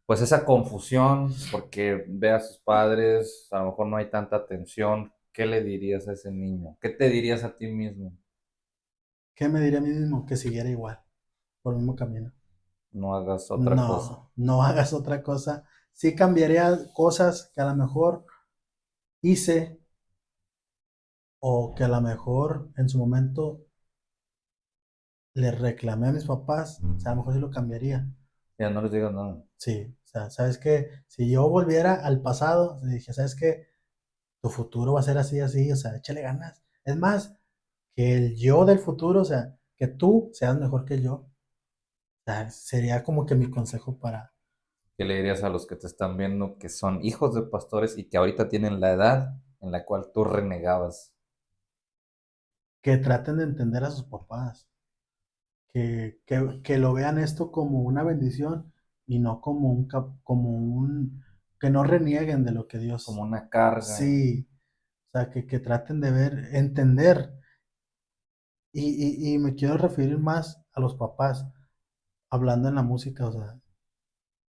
pues esa confusión porque ve a sus padres, a lo mejor no hay tanta atención, ¿qué le dirías a ese niño? ¿Qué te dirías a ti mismo? ¿Qué me diría a mí mismo? Que siguiera igual, por el mismo camino. No hagas otra cosa. No, no hagas otra cosa. Sí cambiaría cosas que a lo mejor hice o que a lo mejor en su momento le reclamé a mis papás, o sea, a lo mejor sí lo cambiaría. Ya no les digas nada. Sí, o sea, sabes que si yo volviera al pasado, le dije, sabes que tu futuro va a ser así, así, o sea, échale ganas. Es más, que el yo del futuro, o sea, que tú seas mejor que yo. O sea, sería como que mi consejo para ¿Qué le dirías a los que te están viendo que son hijos de pastores y que ahorita tienen la edad en la cual tú renegabas? que traten de entender a sus papás, que lo vean esto como una bendición y no como que no renieguen de lo que Como Dios, una carga. sí, o sea, que traten de ver, entender, y me quiero referir más a los papás, hablando en la música, o sea,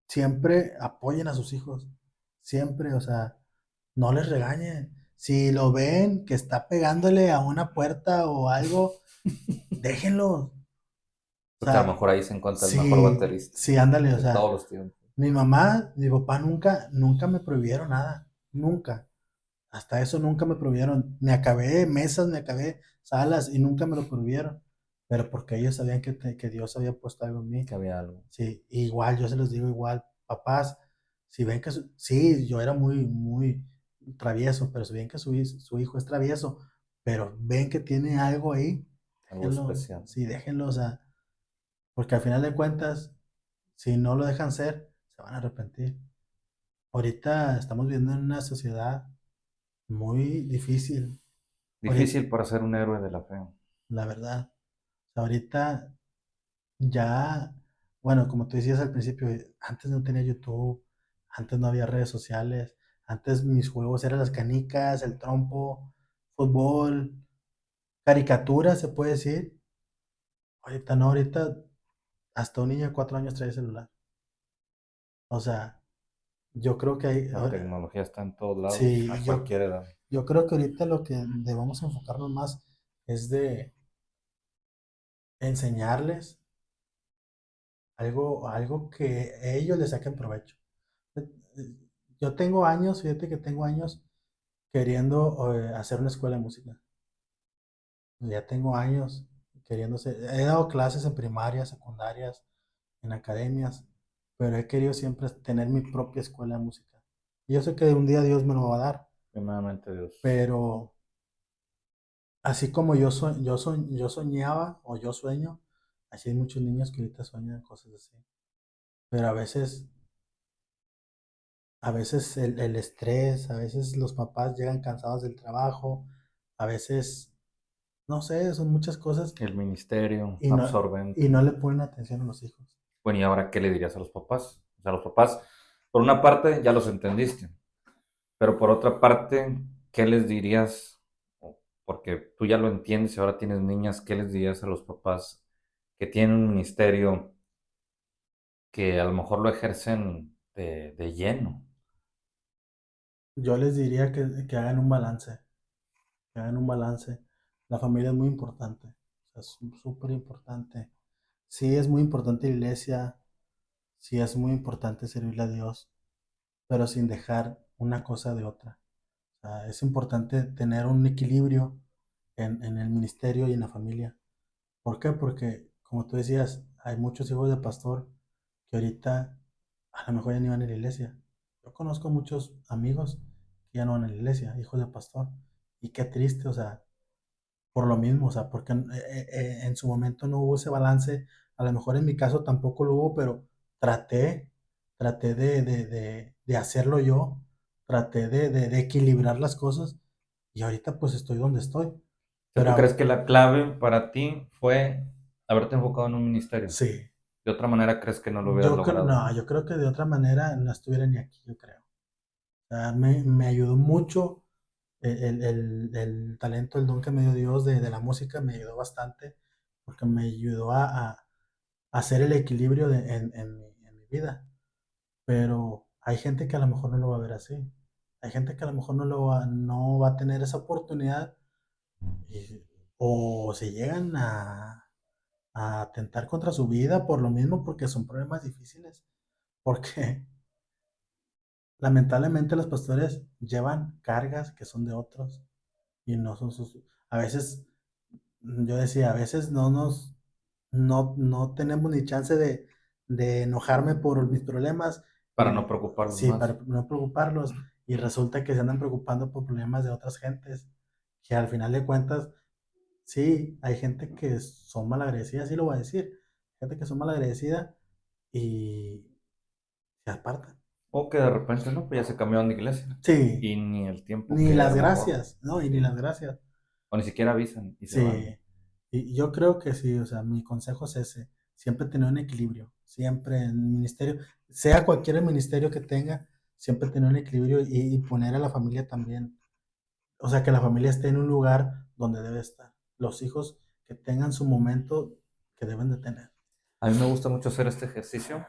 siempre apoyen a sus hijos, siempre, o sea, no les regañen. Si lo ven que está pegándole a una puerta o algo, déjenlo. O Porque a lo sea, mejor ahí se encuentra el mejor sí, baterista sí, ándale, o de todos sea, los tiempos. mi mamá, mi papá nunca me prohibieron nada, nunca. Hasta eso nunca me prohibieron. Me acabé mesas, me acabé salas y nunca me lo prohibieron. Pero porque ellos sabían que Dios había puesto algo en mí. Que había algo. Sí, igual, yo se los digo igual, papás, si ven que, sí, yo era muy travieso, pero si ven que su hijo es travieso, pero ven que tiene algo ahí, Algo déjenlo, especial. sí, déjenlo, o sea, porque al final de cuentas, si no lo dejan ser, se van a arrepentir. Ahorita estamos viviendo en una sociedad muy difícil, ahorita, Difícil para ser un héroe de la fe. la verdad. O sea, ahorita ya, bueno, como tú decías al principio, antes no tenía YouTube, antes no había redes sociales, antes mis juegos eran las canicas, el trompo, fútbol, caricaturas, se puede decir. Ahorita no, ahorita hasta un niño de 4 años trae celular. O sea, yo creo que hay, La tecnología está en todos lados, sí, a cualquier edad. yo creo que ahorita lo que debemos enfocarnos más es de enseñarles algo que ellos le saquen provecho. Yo tengo años, fíjate que tengo años queriendo hacer una escuela de música. Ya tengo años queriendo hacer, he dado clases en primarias, secundarias, en academias, pero he querido siempre tener mi propia escuela de música. Y yo sé que un día Dios me lo va a dar, Primeramente Dios. pero así como yo soñaba o yo sueño, así hay muchos niños que ahorita sueñan cosas así. Pero a veces el estrés, a veces los papás llegan cansados del trabajo, a veces, no sé, son muchas cosas El ministerio y y absorbente. no le ponen atención a los hijos. Bueno, ¿y ahora qué le dirías a los papás? O sea, los papás, por una parte, ya los entendiste, pero por otra parte, ¿qué les dirías? Porque tú ya lo entiendes y ahora tienes niñas, ¿qué les dirías a los papás que tienen un ministerio que a lo mejor lo ejercen de lleno? Yo les diría que hagan un balance, que hagan un balance. La familia es muy importante, o sea, es súper importante. Sí es muy importante la iglesia, sí es muy importante servirle a Dios, pero sin dejar una cosa de otra. O sea, es importante tener un equilibrio en el ministerio y en la familia. ¿Por qué? Porque, como tú decías, hay muchos hijos de pastor que ahorita a lo mejor ya ni van a la iglesia. Yo conozco muchos amigos que ya no van a la iglesia, hijos de pastor. Y qué triste, o sea, por lo mismo, o sea, porque en su momento no hubo ese balance. A lo mejor en mi caso tampoco lo hubo, pero traté, traté de hacerlo yo, traté de equilibrar las cosas y ahorita pues estoy donde estoy. O sea, Pero ¿tú crees que la clave para ti fue haberte enfocado en un ministerio? sí, De otra manera, ¿crees que no lo hubieras logrado? no, yo creo que de otra manera no estuviera ni aquí, yo creo. O sea, me ayudó mucho el talento, el don que me dio Dios de la música, me ayudó bastante porque me ayudó a hacer el equilibrio en mi vida. Pero hay gente que a lo mejor no lo va a ver así. Hay gente que a lo mejor no va a tener esa oportunidad y- o se llegan a atentar contra su vida por lo mismo, porque son problemas difíciles. Porque lamentablemente los pastores llevan cargas que son de otros y no son sus. A veces, yo decía, a veces no tenemos ni chance de enojarme por mis problemas Para no y preocuparlos sí, más. para no preocuparlos. Y resulta que se andan preocupando por problemas de otras gentes, que al final de cuentas, sí, hay gente que son malagradecidas, sí lo voy a decir, gente que son malagradecida y se apartan. O que de repente no, pues ya se cambiaron de iglesia. Sí, Y ni el tiempo ni que a las lo mejor, gracias, ¿no? Y ni las gracias. o ni siquiera avisan y se van. Sí, y yo creo que sí, o sea, mi consejo es ese, siempre tener un equilibrio, siempre en el ministerio, sea cualquier ministerio que tenga, siempre tener un equilibrio y poner a la familia también, o sea, que la familia esté en un lugar donde debe estar, los hijos que tengan su momento que deben de tener. A mí me gusta mucho hacer este ejercicio.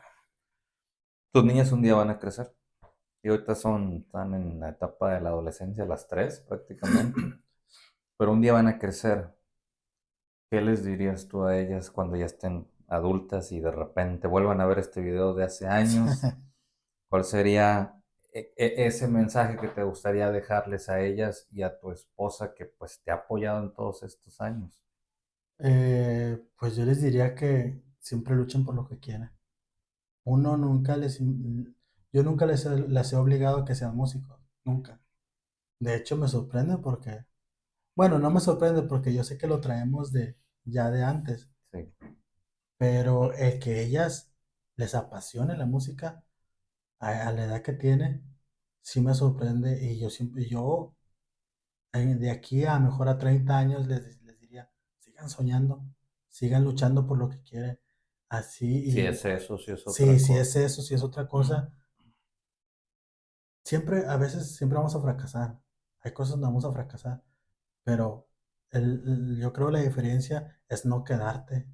Tus niñas un día van a crecer. Y ahorita están en la etapa de la adolescencia, las tres prácticamente. Pero un día van a crecer. ¿Qué les dirías tú a ellas cuando ya estén adultas y de repente vuelvan a ver este video de hace años? ¿Cuál sería ese mensaje que te gustaría dejarles a ellas y a tu esposa que pues te ha apoyado en todos estos años? Pues yo les diría que siempre luchen por lo que quieran. Uno nunca yo nunca les he obligado a que sean músicos, nunca. De hecho, me sorprende porque, bueno, no me sorprende porque yo sé que lo traemos ya de antes, Sí. pero el que ellas les apasione la música a la edad que tiene, sí me sorprende y yo siempre, de aquí a mejor a 30 años les diría, sigan soñando, sigan luchando por lo que quieren, así Si y es eso, si es sí, otra si cosa. es eso, si es otra cosa, siempre, a veces siempre vamos a fracasar, hay cosas donde vamos a fracasar, pero yo creo la diferencia es no quedarte.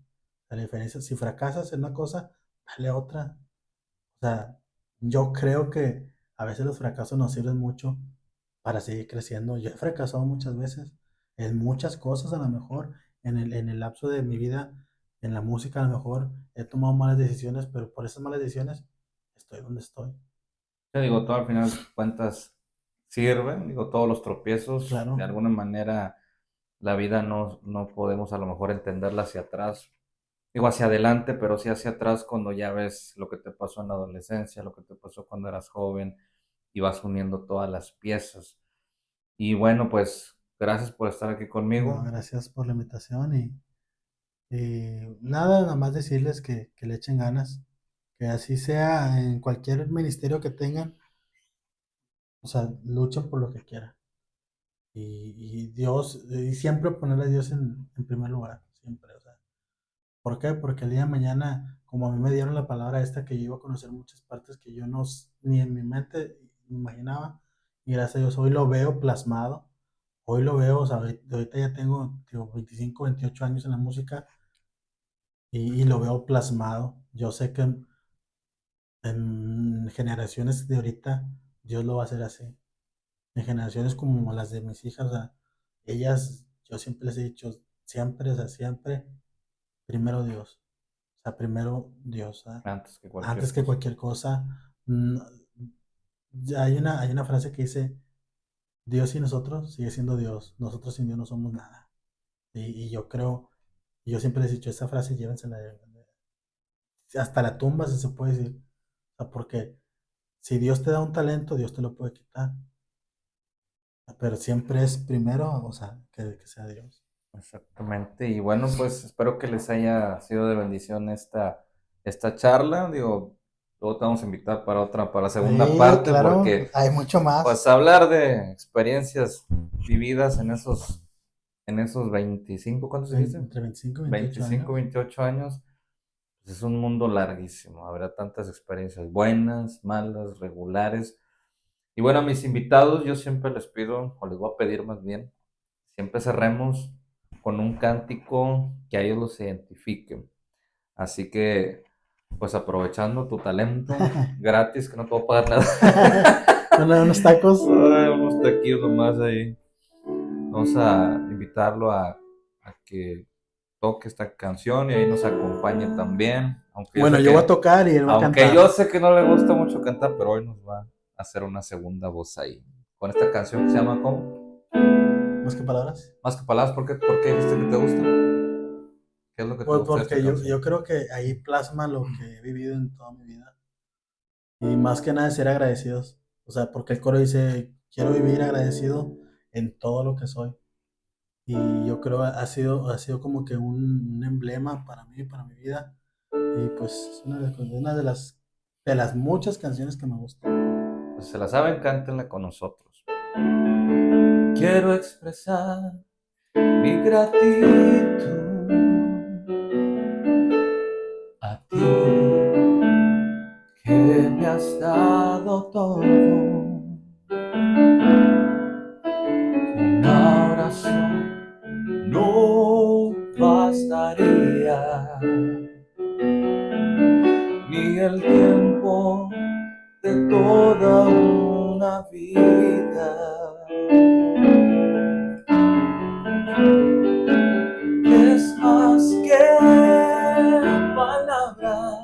La diferencia, si fracasas en una cosa, dale a otra. O sea, yo creo que a veces los fracasos nos sirven mucho para seguir creciendo. Yo he fracasado muchas veces en muchas cosas, a lo mejor en el lapso de mi vida, en la música, a lo mejor he tomado malas decisiones, pero por esas malas decisiones estoy donde estoy. Te digo, todo al final de cuentas sirven, digo, todos los tropiezos, de Claro, alguna manera la vida no podemos a lo mejor entenderla hacia atrás, digo hacia adelante, pero sí hacia atrás cuando ya ves lo que te pasó en la adolescencia, lo que te pasó cuando eras joven y vas uniendo todas las piezas. Y bueno, pues gracias por estar aquí no, conmigo. gracias por la invitación y nada más decirles que le echen ganas, que así sea en cualquier ministerio que tengan, o sea, luchen por lo que quieran. Y Dios, y siempre poner a Dios en primer lugar, siempre, o sea. ¿Por qué? Porque el día de mañana, como a mí me dieron la palabra esta, que yo iba a conocer muchas partes que yo no, ni en mi mente me imaginaba, y gracias a Dios hoy lo veo plasmado, hoy lo veo, o sea, ahorita ya tengo, digo, 25, 28 años en la música y lo veo plasmado. Yo sé que en generaciones de ahorita Dios lo va a hacer así. En generaciones como las de mis hijas, o sea, ellas, yo siempre les he dicho, siempre, o sea, siempre, primero Dios. O sea, primero Dios, ¿ah? Antes que cualquier Antes que cosa. cualquier cosa. hay una frase que dice, Dios sin nosotros sigue siendo Dios, nosotros sin Dios no somos nada. Y yo creo, yo siempre he dicho, esa frase llévensela hasta la tumba, si se puede decir. O sea, porque si Dios te da un talento, Dios te lo puede quitar. Pero siempre es primero, o sea, que sea Dios. Exactamente. Y bueno, pues espero que les haya sido de bendición esta charla. Digo, luego te vamos a invitar para la segunda Sí, parte, claro, porque hay mucho más. pues hablar de experiencias vividas en esos 25, ¿cuántos dijiste? Entre 25 y 28 25, años. 28 años, pues es un mundo larguísimo. Habrá tantas experiencias buenas, malas, regulares. Y bueno, a mis invitados yo siempre les pido, o les voy a pedir más bien, siempre cerremos con un cántico que a ellos los identifique. Así que, pues aprovechando tu talento gratis, que no te voy a pagar nada. Unos tacos. Ay, unos taquillos nomás ahí. Vamos a invitarlo a que toque esta canción y ahí nos acompañe también. Bueno, yo voy a tocar y él va a Aunque cantar. yo sé que no le gusta mucho cantar, pero hoy nos va a hacer una segunda voz ahí. Con esta canción que se llama ¿cómo? Más que palabras. Más que palabras, ¿por qué dijiste que te gusta? ¿Qué es lo que te Pues gusta de esta porque yo canción? creo que ahí plasma lo que he vivido en toda mi vida. Y más que nada ser agradecidos. O sea, porque el coro dice, quiero vivir agradecido en todo lo que soy. Y yo creo ha sido como que un emblema para mí, para mi vida. Y pues es una de las muchas canciones que me gustan. Pues se la saben, cántenla con nosotros. Quiero expresar mi gratitud a ti que me has dado todo. Una oración no bastaría, ni el tiempo de toda una vida. Es más que palabras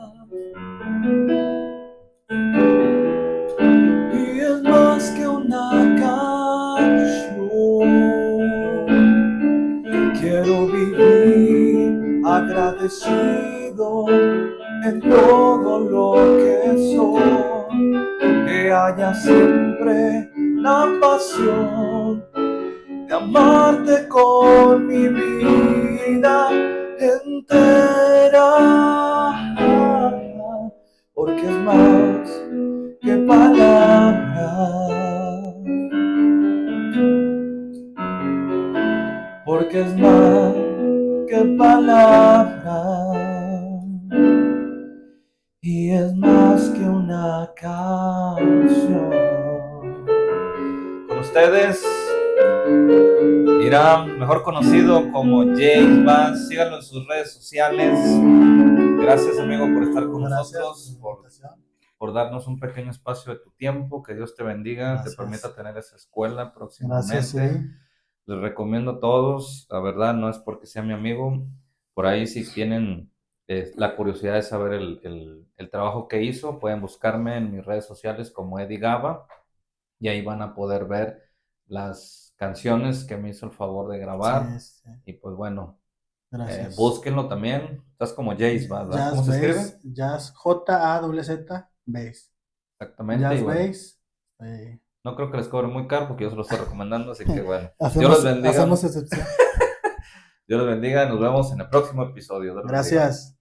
y es más que una canción. Quiero vivir agradecido en todo lo que soy, que haya siempre la pasión de amarte con mi vida entera, porque es más que palabras, porque es más que palabras y es más que una canción. Con ustedes, Irán, mejor conocido como James Vance. Síganlo en sus redes sociales. Gracias, amigo, por estar con Gracias por la nosotros, invitación. por darnos un pequeño espacio de tu tiempo. Que Dios te bendiga, te permita Gracias. tener esa escuela Gracias, sí. próximamente. Les recomiendo a todos, la verdad, no es porque sea mi amigo. Por ahí, si tienen la curiosidad de saber el trabajo que hizo, pueden buscarme en mis redes sociales como Eddie Gaba y ahí van a poder ver las canciones que me hizo el favor de Sí, grabar. sí. Y pues bueno, Gracias. búsquenlo también. Estás como Jace, ¿verdad? ¿Cómo Jazz se escribe? Bass, Jazz J-A-Z, Bass. Exactamente, y Jazz bueno, Bass. no creo que les cobre muy caro porque yo se lo estoy recomendando, así que bueno, Dios los Hacemos, bendiga, hacemos excepción. Dios los bendiga, nos vemos en el próximo episodio, Dios los bendiga. Gracias.